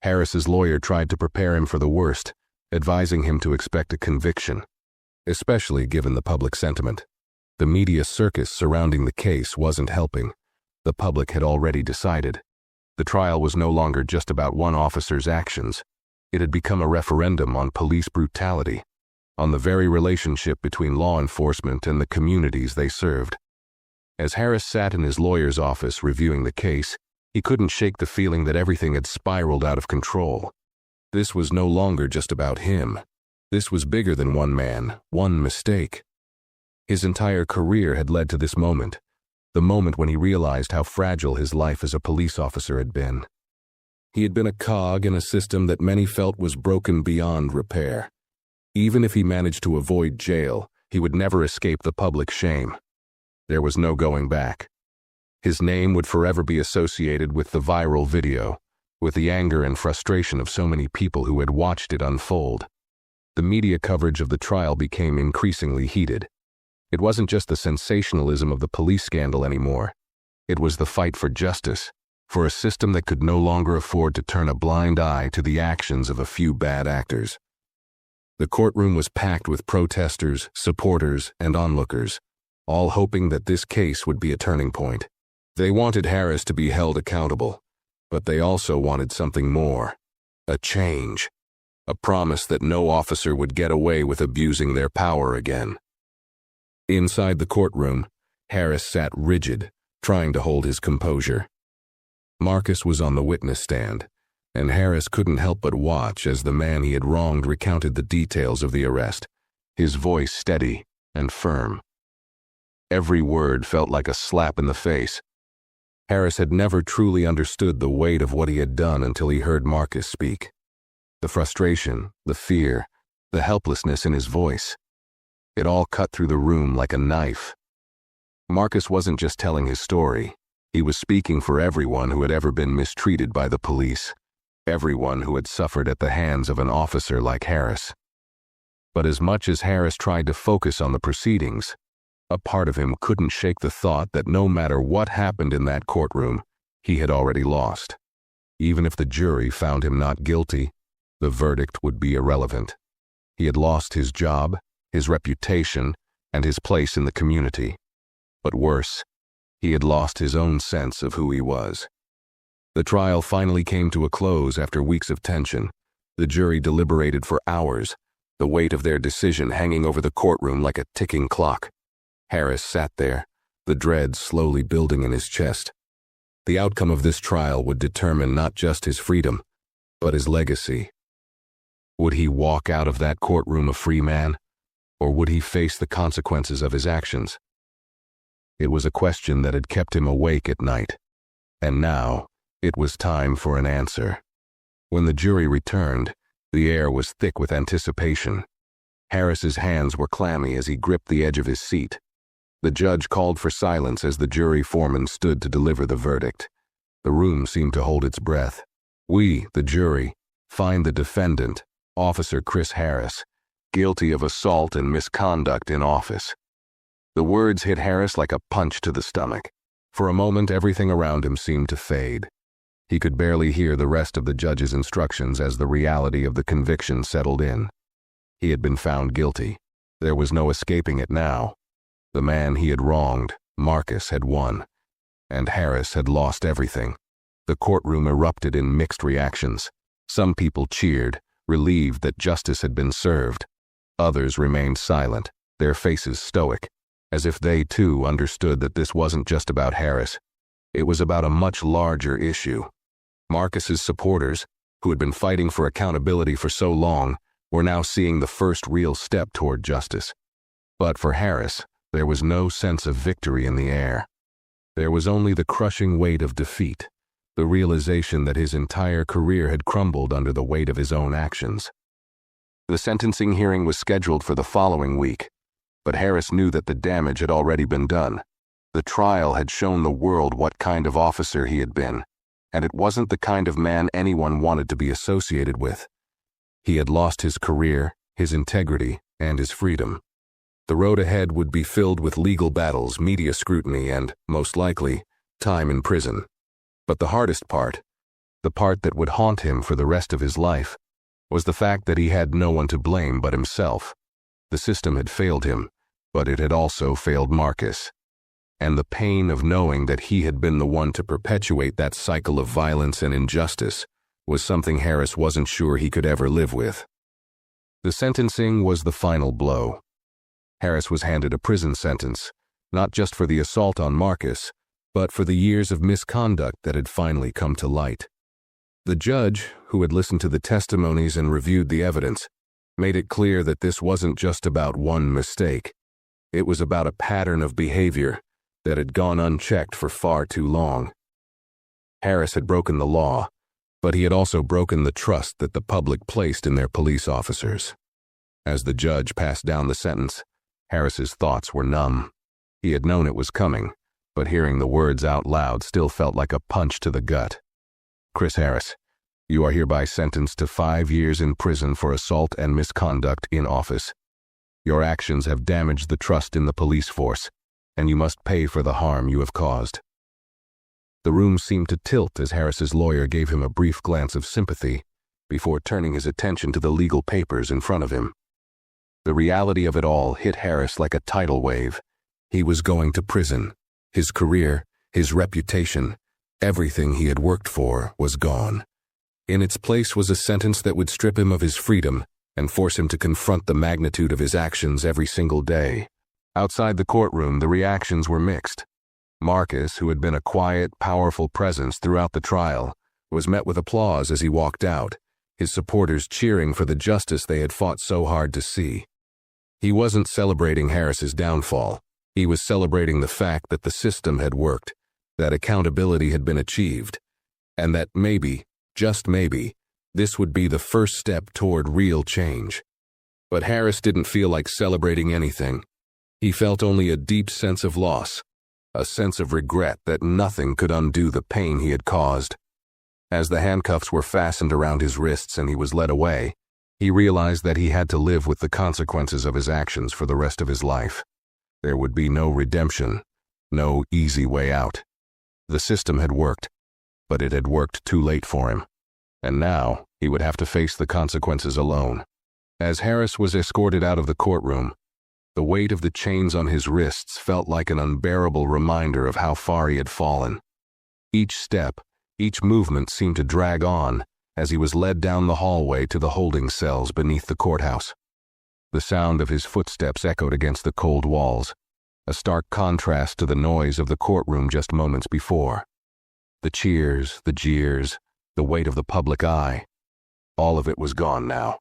Harris's lawyer tried to prepare him for the worst, advising him to expect a conviction, especially given the public sentiment. The media circus surrounding the case wasn't helping. The public had already decided. The trial was no longer just about one officer's actions. It had become a referendum on police brutality, on the very relationship between law enforcement and the communities they served. As Harris sat in his lawyer's office reviewing the case, he couldn't shake the feeling that everything had spiraled out of control. This was no longer just about him. This was bigger than one man, one mistake. His entire career had led to this moment, the moment when he realized how fragile his life as a police officer had been. He had been a cog in a system that many felt was broken beyond repair. Even if he managed to avoid jail, he would never escape the public shame. There was no going back. His name would forever be associated with the viral video, with the anger and frustration of so many people who had watched it unfold. The media coverage of the trial became increasingly heated. It wasn't just the sensationalism of the police scandal anymore. It was the fight for justice, for a system that could no longer afford to turn a blind eye to the actions of a few bad actors. The courtroom was packed with protesters, supporters, and onlookers, all hoping that this case would be a turning point. They wanted Harris to be held accountable, but they also wanted something more, a change, a promise that no officer would get away with abusing their power again. Inside the courtroom, Harris sat rigid, trying to hold his composure. Marcus was on the witness stand, and Harris couldn't help but watch as the man he had wronged recounted the details of the arrest, his voice steady and firm. Every word felt like a slap in the face. Harris had never truly understood the weight of what he had done until he heard Marcus speak. The frustration, the fear, the helplessness in his voice. It all cut through the room like a knife. Marcus wasn't just telling his story. He was speaking for everyone who had ever been mistreated by the police, everyone who had suffered at the hands of an officer like Harris. But as much as Harris tried to focus on the proceedings, a part of him couldn't shake the thought that no matter what happened in that courtroom, he had already lost. Even if the jury found him not guilty, the verdict would be irrelevant. He had lost his job, his reputation, and his place in the community. But worse, he had lost his own sense of who he was. The trial finally came to a close after weeks of tension. The jury deliberated for hours, the weight of their decision hanging over the courtroom like a ticking clock. Harris sat there, the dread slowly building in his chest. The outcome of this trial would determine not just his freedom, but his legacy. Would he walk out of that courtroom a free man, or would he face the consequences of his actions? It was a question that had kept him awake at night, and now it was time for an answer. When the jury returned, the air was thick with anticipation. Harris's hands were clammy as he gripped the edge of his seat. The judge called for silence as the jury foreman stood to deliver the verdict. The room seemed to hold its breath. We, the jury, find the defendant, Officer Chris Harris, guilty of assault and misconduct in office. The words hit Harris like a punch to the stomach. For a moment, everything around him seemed to fade. He could barely hear the rest of the judge's instructions as the reality of the conviction settled in. He had been found guilty. There was no escaping it now. The man he had wronged, Marcus, had won, and Harris had lost everything. The courtroom erupted in mixed reactions. Some people cheered, relieved that justice had been served. Others remained silent, their faces stoic, as if they too understood that this wasn't just about Harris. It was about a much larger issue. Marcus's supporters, who had been fighting for accountability for so long, were now seeing the first real step toward justice. But for Harris, there was no sense of victory in the air. There was only the crushing weight of defeat, the realization that his entire career had crumbled under the weight of his own actions. The sentencing hearing was scheduled for the following week, but Harris knew that the damage had already been done. The trial had shown the world what kind of officer he had been, and it wasn't the kind of man anyone wanted to be associated with. He had lost his career, his integrity, and his freedom. The road ahead would be filled with legal battles, media scrutiny, and, most likely, time in prison. But the hardest part, the part that would haunt him for the rest of his life, was the fact that he had no one to blame but himself. The system had failed him, but it had also failed Marcus. And the pain of knowing that he had been the one to perpetuate that cycle of violence and injustice was something Harris wasn't sure he could ever live with. The sentencing was the final blow. Harris was handed a prison sentence, not just for the assault on Marcus, but for the years of misconduct that had finally come to light. The judge, who had listened to the testimonies and reviewed the evidence, made it clear that this wasn't just about one mistake. It was about a pattern of behavior that had gone unchecked for far too long. Harris had broken the law, but he had also broken the trust that the public placed in their police officers. As the judge passed down the sentence, Harris's thoughts were numb. He had known it was coming, but hearing the words out loud still felt like a punch to the gut. Chris Harris, you are hereby sentenced to 5 years in prison for assault and misconduct in office. Your actions have damaged the trust in the police force, and you must pay for the harm you have caused. The room seemed to tilt as Harris's lawyer gave him a brief glance of sympathy before turning his attention to the legal papers in front of him. The reality of it all hit Harris like a tidal wave. He was going to prison. His career, his reputation, everything he had worked for was gone. In its place was a sentence that would strip him of his freedom and force him to confront the magnitude of his actions every single day. Outside the courtroom, the reactions were mixed. Marcus, who had been a quiet, powerful presence throughout the trial, was met with applause as he walked out, his supporters cheering for the justice they had fought so hard to see. He wasn't celebrating Harris's downfall. He was celebrating the fact that the system had worked, that accountability had been achieved, and that maybe, just maybe, this would be the first step toward real change. But Harris didn't feel like celebrating anything. He felt only a deep sense of loss, a sense of regret that nothing could undo the pain he had caused. As the handcuffs were fastened around his wrists and he was led away, he realized that he had to live with the consequences of his actions for the rest of his life. There would be no redemption, no easy way out. The system had worked, but it had worked too late for him. And now he would have to face the consequences alone. As Harris was escorted out of the courtroom, the weight of the chains on his wrists felt like an unbearable reminder of how far he had fallen. Each step, each movement seemed to drag on as he was led down the hallway to the holding cells beneath the courthouse. The sound of his footsteps echoed against the cold walls, a stark contrast to the noise of the courtroom just moments before. The cheers, the jeers, the weight of the public eye, all of it was gone now.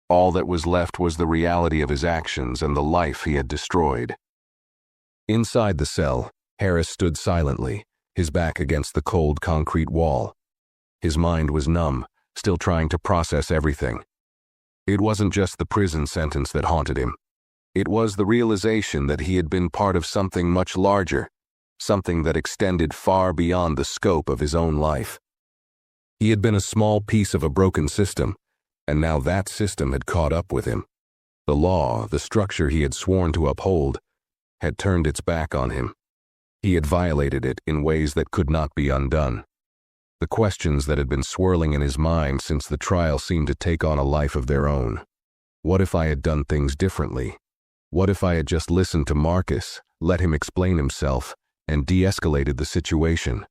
All that was left was the reality of his actions and the life he had destroyed. Inside the cell, Harris stood silently, his back against the cold concrete wall. His mind was numb, still trying to process everything. It wasn't just the prison sentence that haunted him. It was the realization that he had been part of something much larger, something that extended far beyond the scope of his own life. He had been a small piece of a broken system, and now that system had caught up with him. The law, the structure he had sworn to uphold, had turned its back on him. He had violated it in ways that could not be undone. The questions that had been swirling in his mind since the trial seemed to take on a life of their own. What if I had done things differently? What if I had just listened to Marcus, let him explain himself, and de-escalated the situation?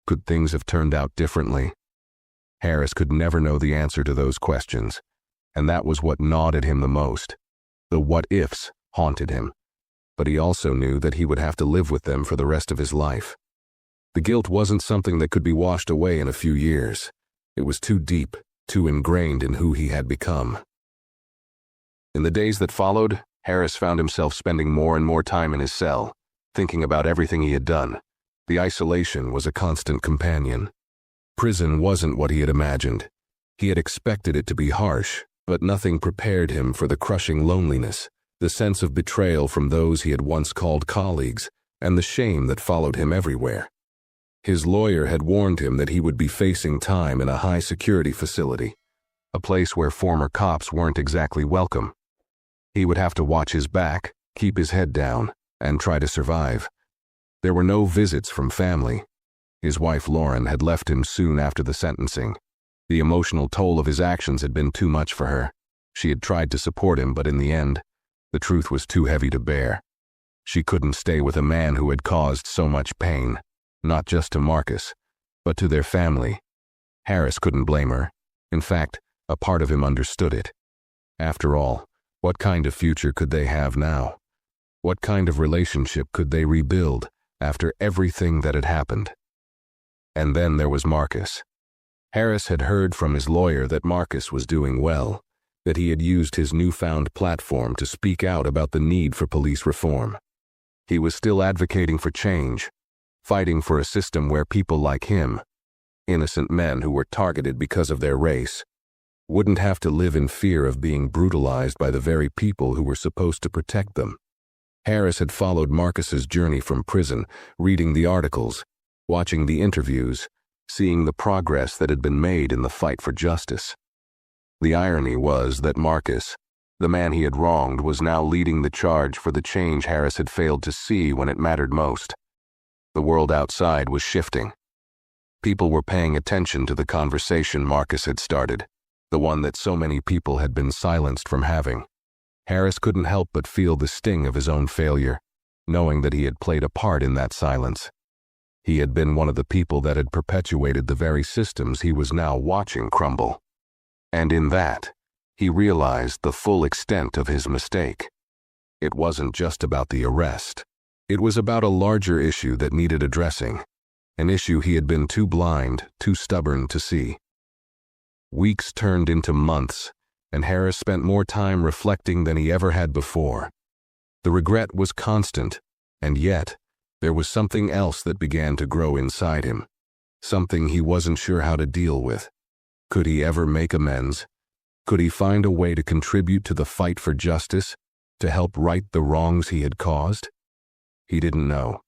Could things have turned out differently? Harris could never know the answer to those questions, and that was what gnawed at him the most. The what-ifs haunted him, but he also knew that he would have to live with them for the rest of his life. The guilt wasn't something that could be washed away in a few years. It was too deep, too ingrained in who he had become. In the days that followed, Harris found himself spending more and more time in his cell, thinking about everything he had done. The isolation was a constant companion. Prison wasn't what he had imagined. He had expected it to be harsh, but nothing prepared him for the crushing loneliness, the sense of betrayal from those he had once called colleagues, and the shame that followed him everywhere. His lawyer had warned him that he would be facing time in a high-security facility, a place where former cops weren't exactly welcome. He would have to watch his back, keep his head down, and try to survive. There were no visits from family. His wife Lauren had left him soon after the sentencing. The emotional toll of his actions had been too much for her. She had tried to support him, but in the end, the truth was too heavy to bear. She couldn't stay with a man who had caused so much pain, not just to Marcus, but to their family. Harris couldn't blame her. In fact, a part of him understood it. After all, what kind of future could they have now? What kind of relationship could they rebuild after everything that had happened? And then there was Marcus. Harris had heard from his lawyer that Marcus was doing well, that he had used his newfound platform to speak out about the need for police reform. He was still advocating for change, fighting for a system where people like him, innocent men who were targeted because of their race, wouldn't have to live in fear of being brutalized by the very people who were supposed to protect them. Harris had followed Marcus's journey from prison, reading the articles, watching the interviews, seeing the progress that had been made in the fight for justice. The irony was that Marcus, the man he had wronged, was now leading the charge for the change Harris had failed to see when it mattered most. The world outside was shifting. People were paying attention to the conversation Marcus had started, the one that so many people had been silenced from having. Harris couldn't help but feel the sting of his own failure, knowing that he had played a part in that silence. He had been one of the people that had perpetuated the very systems he was now watching crumble. And in that, he realized the full extent of his mistake. It wasn't just about the arrest. It was about a larger issue that needed addressing, an issue he had been too blind, too stubborn to see. Weeks turned into months, and Harris spent more time reflecting than he ever had before. The regret was constant, and yet, there was something else that began to grow inside him, something he wasn't sure how to deal with. Could he ever make amends? Could he find a way to contribute to the fight for justice, to help right the wrongs he had caused? He didn't know.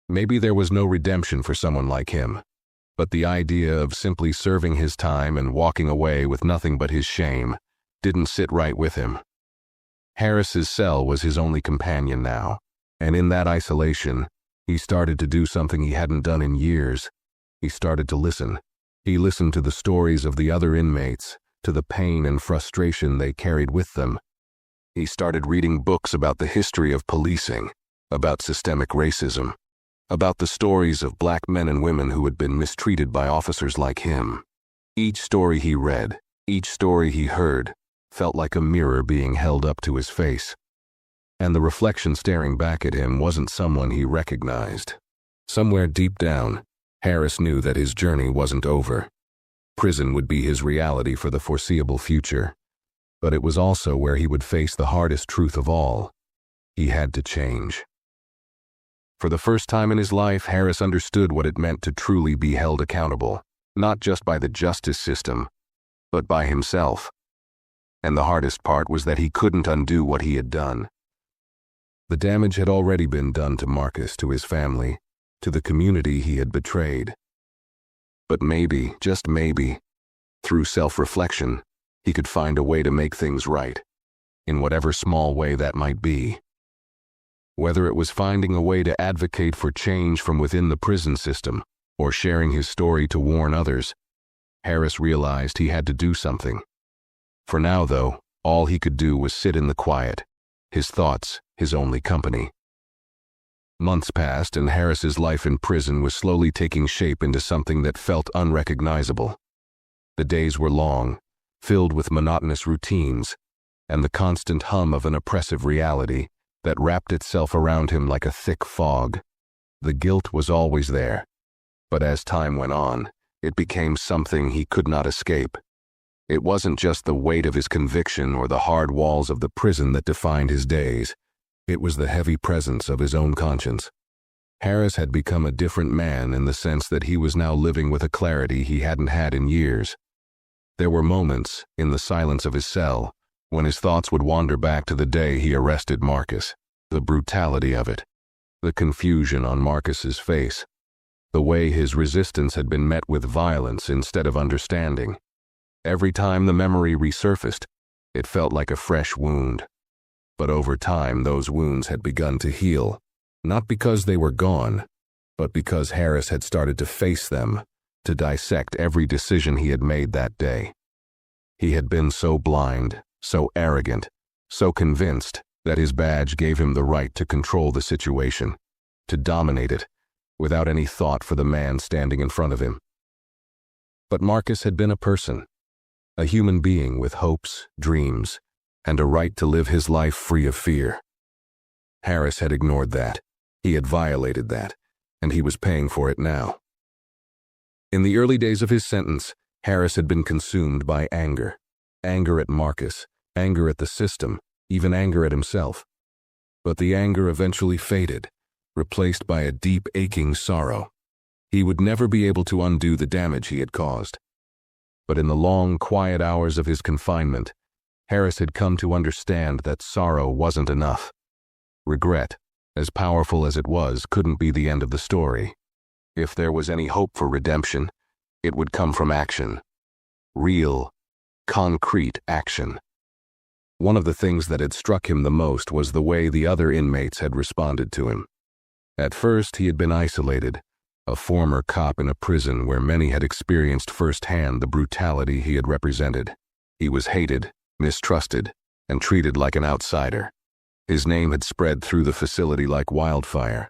Maybe there was no redemption for someone like him, but the idea of simply serving his time and walking away with nothing but his shame didn't sit right with him. Harris's cell was his only companion now, and in that isolation, he started to do something he hadn't done in years. He started to listen. He listened to the stories of the other inmates, to the pain and frustration they carried with them. He started reading books about the history of policing, about systemic racism, about the stories of black men and women who had been mistreated by officers like him. Each story he read, each story he heard, felt like a mirror being held up to his face. And the reflection staring back at him wasn't someone he recognized. Somewhere deep down, Harris knew that his journey wasn't over. Prison would be his reality for the foreseeable future, but it was also where he would face the hardest truth of all. He had to change. For the first time in his life, Harris understood what it meant to truly be held accountable, not just by the justice system, but by himself. And the hardest part was that he couldn't undo what he had done. The damage had already been done to Marcus, to his family, to the community he had betrayed. But maybe, just maybe, through self-reflection, he could find a way to make things right, in whatever small way that might be. Whether it was finding a way to advocate for change from within the prison system, or sharing his story to warn others, Harris realized he had to do something. For now, though, all he could do was sit in the quiet, his thoughts his only company. Months passed, and Harris's life in prison was slowly taking shape into something that felt unrecognizable. The days were long, filled with monotonous routines, and the constant hum of an oppressive reality that wrapped itself around him like a thick fog. The guilt was always there, but as time went on, it became something he could not escape. It wasn't just the weight of his conviction or the hard walls of the prison that defined his days. It was the heavy presence of his own conscience. Harris had become a different man in the sense that he was now living with a clarity he hadn't had in years. There were moments, in the silence of his cell, when his thoughts would wander back to the day he arrested Marcus, the brutality of it, the confusion on Marcus's face, the way his resistance had been met with violence instead of understanding. Every time the memory resurfaced, it felt like a fresh wound. But over time, those wounds had begun to heal, not because they were gone, but because Harris had started to face them, to dissect every decision he had made that day. He had been so blind, so arrogant, so convinced that his badge gave him the right to control the situation, to dominate it, without any thought for the man standing in front of him. But Marcus had been a person, a human being with hopes, dreams, and a right to live his life free of fear. Harris had ignored that. He had violated that, and he was paying for it now. In the early days of his sentence, Harris had been consumed by anger. Anger at Marcus, anger at the system, even anger at himself. But the anger eventually faded, replaced by a deep, aching sorrow. He would never be able to undo the damage he had caused. But in the long, quiet hours of his confinement, Harris had come to understand that sorrow wasn't enough. Regret, as powerful as it was, couldn't be the end of the story. If there was any hope for redemption, it would come from action. Real, concrete action. One of the things that had struck him the most was the way the other inmates had responded to him. At first, he had been isolated, a former cop in a prison where many had experienced firsthand the brutality he had represented. He was hated, mistrusted, and treated like an outsider. His name had spread through the facility like wildfire.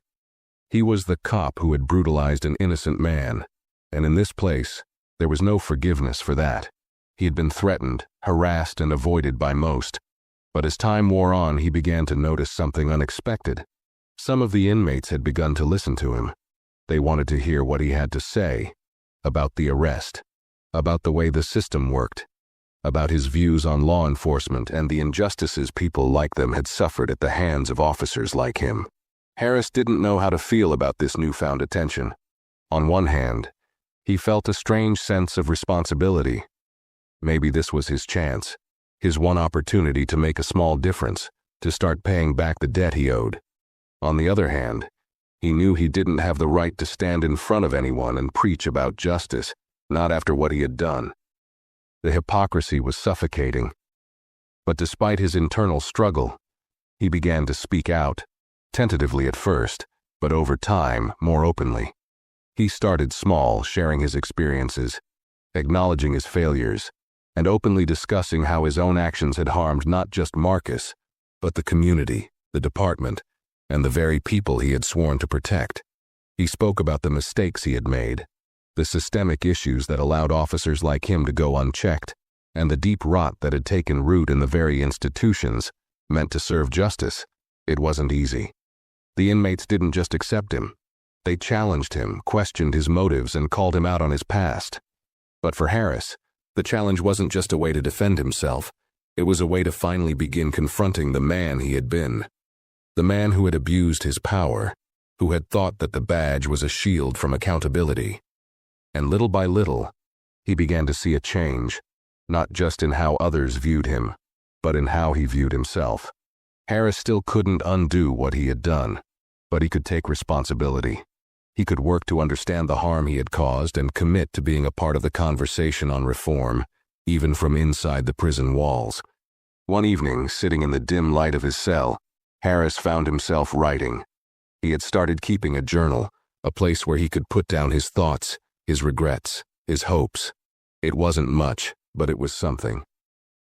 He was the cop who had brutalized an innocent man, and in this place, there was no forgiveness for that. He had been threatened, harassed, and avoided by most. But as time wore on, he began to notice something unexpected. Some of the inmates had begun to listen to him. They wanted to hear what he had to say about the arrest, about the way the system worked, about his views on law enforcement and the injustices people like them had suffered at the hands of officers like him. Harris didn't know how to feel about this newfound attention. On one hand, he felt a strange sense of responsibility. Maybe this was his chance, his one opportunity to make a small difference, to start paying back the debt he owed. On the other hand, he knew he didn't have the right to stand in front of anyone and preach about justice, not after what he had done. The hypocrisy was suffocating. But despite his internal struggle, he began to speak out, tentatively at first, but over time, more openly. He started small, sharing his experiences, acknowledging his failures, and openly discussing how his own actions had harmed not just Marcus, but the community, the department, and the very people he had sworn to protect. He spoke about the mistakes he had made, the systemic issues that allowed officers like him to go unchecked, and the deep rot that had taken root in the very institutions meant to serve justice. It wasn't easy. The inmates didn't just accept him. They challenged him, questioned his motives, and called him out on his past. But for Harris, the challenge wasn't just a way to defend himself. It was a way to finally begin confronting the man he had been. The man who had abused his power, who had thought that the badge was a shield from accountability. And little by little, he began to see a change, not just in how others viewed him, but in how he viewed himself. Harris still couldn't undo what he had done, but he could take responsibility. He could work to understand the harm he had caused and commit to being a part of the conversation on reform, even from inside the prison walls. One evening, sitting in the dim light of his cell, Harris found himself writing. He had started keeping a journal, a place where he could put down his thoughts, his regrets, his hopes. It wasn't much, but it was something.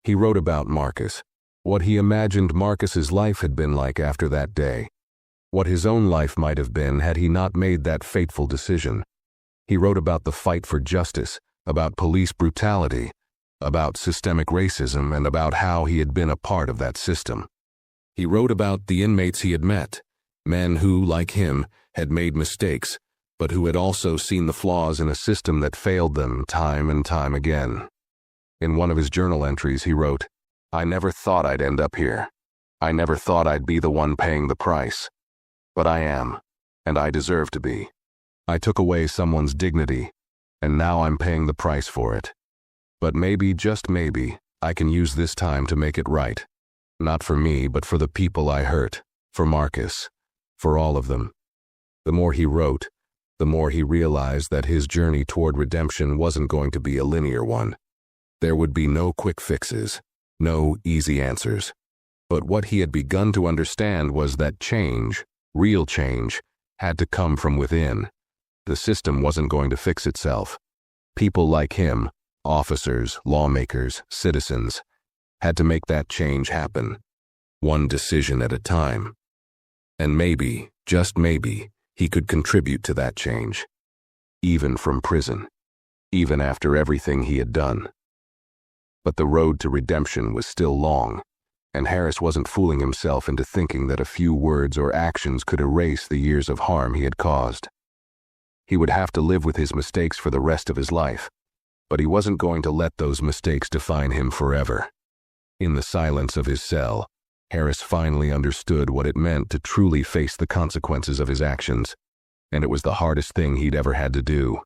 He wrote about Marcus, what he imagined Marcus's life had been like after that day, what his own life might have been had he not made that fateful decision. He wrote about the fight for justice, about police brutality, about systemic racism, and about how he had been a part of that system. He wrote about the inmates he had met, men who, like him, had made mistakes, but who had also seen the flaws in a system that failed them time and time again. In one of his journal entries, he wrote, "I never thought I'd end up here. I never thought I'd be the one paying the price. But I am. and I deserve to be. I took away someone's dignity, and now I'm paying the price for it. But maybe, just maybe, I can use this time to make it right. Not for me, but for the people I hurt, for Marcus, for all of them. The more he wrote, the more he realized that his journey toward redemption wasn't going to be a linear one. There would be no quick fixes, no easy answers. But what he had begun to understand was that change, real change, had to come from within. The system wasn't going to fix itself. People like him, officers, lawmakers, citizens, had to make that change happen, one decision at a time. And maybe, just maybe, he could contribute to that change, even from prison, even after everything he had done. But the road to redemption was still long, and Harris wasn't fooling himself into thinking that a few words or actions could erase the years of harm he had caused. He would have to live with his mistakes for the rest of his life, but he wasn't going to let those mistakes define him forever. In the silence of his cell, Harris finally understood what it meant to truly face the consequences of his actions, and it was the hardest thing he'd ever had to do.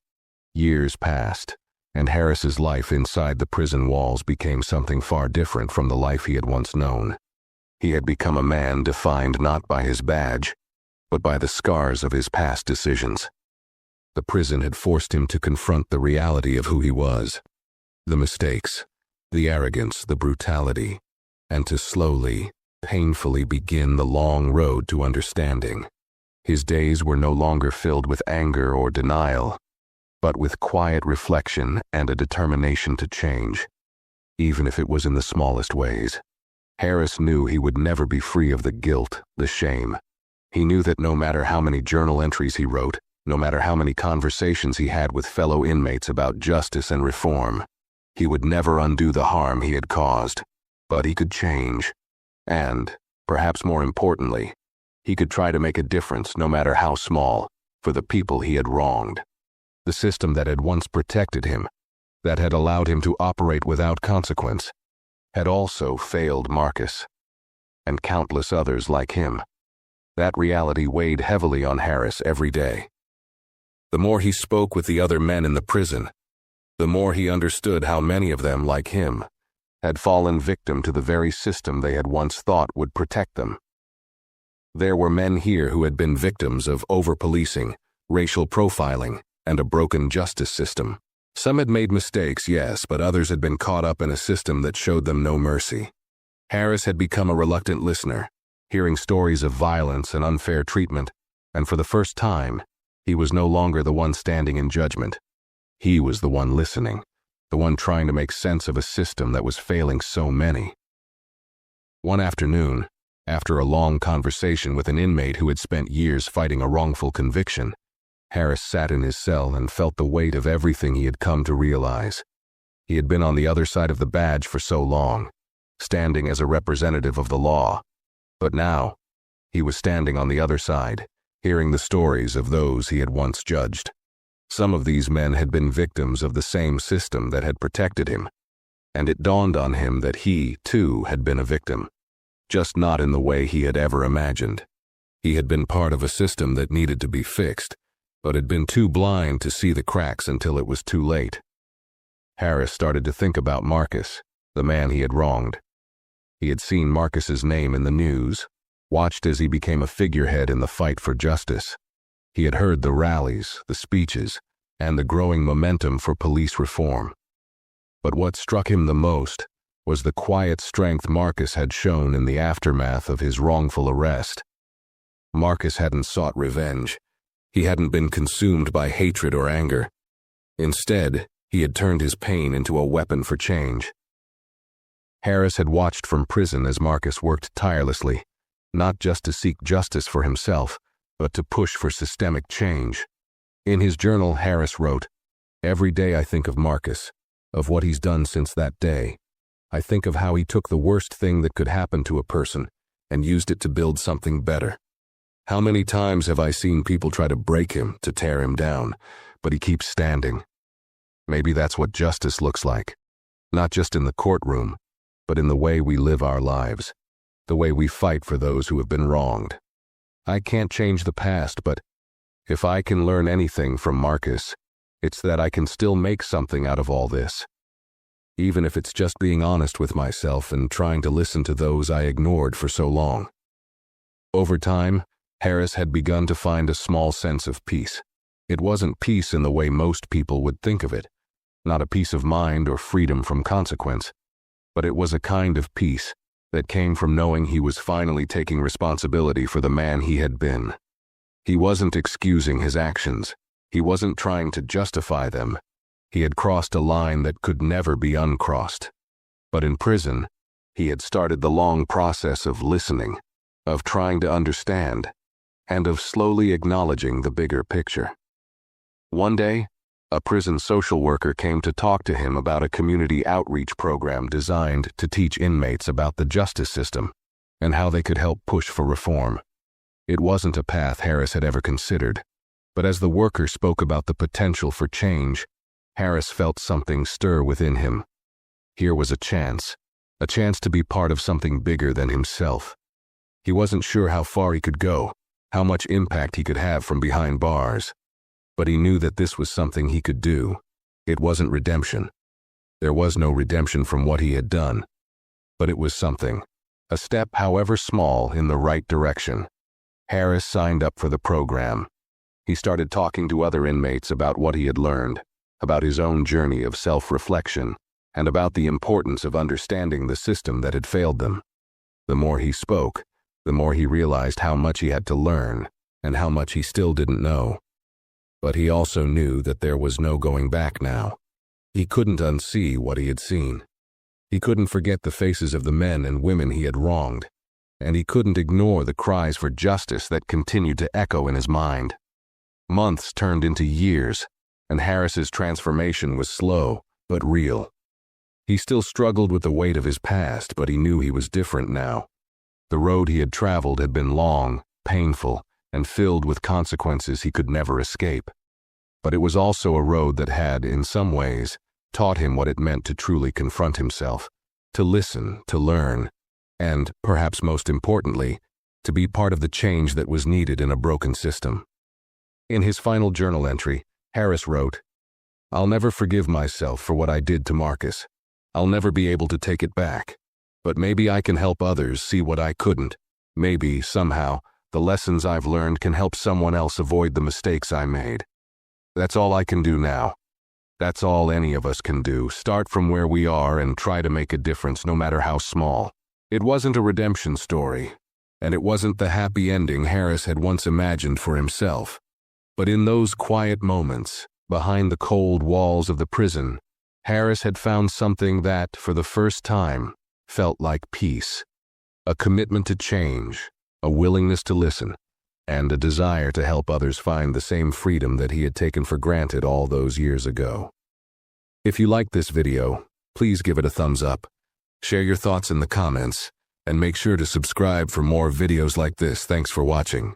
Years passed, and Harris's life inside the prison walls became something far different from the life he had once known. He had become a man defined not by his badge, but by the scars of his past decisions. The prison had forced him to confront the reality of who he was, the mistakes, the arrogance, the brutality, and to slowly, painfully begin the long road to understanding. His days were no longer filled with anger or denial, but with quiet reflection and a determination to change, even if it was in the smallest ways. Harris knew he would never be free of the guilt, the shame. He knew that no matter how many journal entries he wrote, no matter how many conversations he had with fellow inmates about justice and reform, he would never undo the harm he had caused. But he could change. And, perhaps more importantly, he could try to make a difference, no matter how small, for the people he had wronged. The system that had once protected him, that had allowed him to operate without consequence, had also failed Marcus, and countless others like him. That reality weighed heavily on Harris every day. The more he spoke with the other men in the prison, the more he understood how many of them, like him, had fallen victim to the very system they had once thought would protect them. There were men here who had been victims of over-policing, racial profiling, and a broken justice system. Some had made mistakes, yes, but others had been caught up in a system that showed them no mercy. Harris had become a reluctant listener, hearing stories of violence and unfair treatment, and for the first time, he was no longer the one standing in judgment. He was the one listening, the one trying to make sense of a system that was failing so many. One afternoon, after a long conversation with an inmate who had spent years fighting a wrongful conviction, Harris sat in his cell and felt the weight of everything he had come to realize. He had been on the other side of the badge for so long, standing as a representative of the law. But now, he was standing on the other side, hearing the stories of those he had once judged. Some of these men had been victims of the same system that had protected him, and it dawned on him that he, too, had been a victim, just not in the way he had ever imagined. He had been part of a system that needed to be fixed, but had been too blind to see the cracks until it was too late. Harris started to think about Marcus, the man he had wronged. He had seen Marcus's name in the news, watched as he became a figurehead in the fight for justice. He had heard the rallies, the speeches, and the growing momentum for police reform. But what struck him the most was the quiet strength Marcus had shown in the aftermath of his wrongful arrest. Marcus hadn't sought revenge. He hadn't been consumed by hatred or anger. Instead, he had turned his pain into a weapon for change. Harris had watched from prison as Marcus worked tirelessly, not just to seek justice for himself, but to push for systemic change. In his journal, Harris wrote, "Every day I think of Marcus, of what he's done since that day. I think of how he took the worst thing that could happen to a person and used it to build something better. How many times have I seen people try to break him, to tear him down, but he keeps standing. Maybe that's what justice looks like, not just in the courtroom, but in the way we live our lives, the way we fight for those who have been wronged. I can't change the past, but If I can learn anything from Marcus, it's that I can still make something out of all this. Even if it's just being honest with myself and trying to listen to those I ignored for so long. Over time, Harris had begun to find a small sense of peace. It wasn't peace in the way most people would think of it, not a peace of mind or freedom from consequence, but it was a kind of peace that came from knowing he was finally taking responsibility for the man he had been. He wasn't excusing his actions. He wasn't trying to justify them. He had crossed a line that could never be uncrossed. But in prison, he had started the long process of listening, of trying to understand, and of slowly acknowledging the bigger picture. One day, a prison social worker came to talk to him about a community outreach program designed to teach inmates about the justice system and how they could help push for reform. It wasn't a path Harris had ever considered, but as the worker spoke about the potential for change, Harris felt something stir within him. Here was a chance to be part of something bigger than himself. He wasn't sure how far he could go, how much impact he could have from behind bars, but he knew that this was something he could do. It wasn't redemption. There was no redemption from what he had done, but it was something, a step however small in the right direction. Harris signed up for the program. He started talking to other inmates about what he had learned, about his own journey of self-reflection, and about the importance of understanding the system that had failed them. The more he spoke, the more he realized how much he had to learn and how much he still didn't know. But he also knew that there was no going back now. He couldn't unsee what he had seen. He couldn't forget the faces of the men and women he had wronged, and he couldn't ignore the cries for justice that continued to echo in his mind. Months turned into years, and Harris's transformation was slow but real. He still struggled with the weight of his past, but he knew he was different now. The road he had traveled had been long, painful, and filled with consequences he could never escape. But it was also a road that had, in some ways, taught him what it meant to truly confront himself, to listen, to learn, and, perhaps most importantly, to be part of the change that was needed in a broken system. In his final journal entry, Harris wrote, "I'll never forgive myself for what I did to Marcus. I'll never be able to take it back. But maybe I can help others see what I couldn't. Maybe, somehow, the lessons I've learned can help someone else avoid the mistakes I made. That's all I can do now. That's all any of us can do, start from where we are and try to make a difference no matter how small." It wasn't a redemption story, and it wasn't the happy ending Harris had once imagined for himself. But in those quiet moments, behind the cold walls of the prison, Harris had found something that, for the first time, felt like peace. A commitment to change, a willingness to listen, and a desire to help others find the same freedom that he had taken for granted all those years ago. If you liked this video, please give it a thumbs up. Share your thoughts in the comments, and make sure to subscribe for more videos like this. Thanks for watching.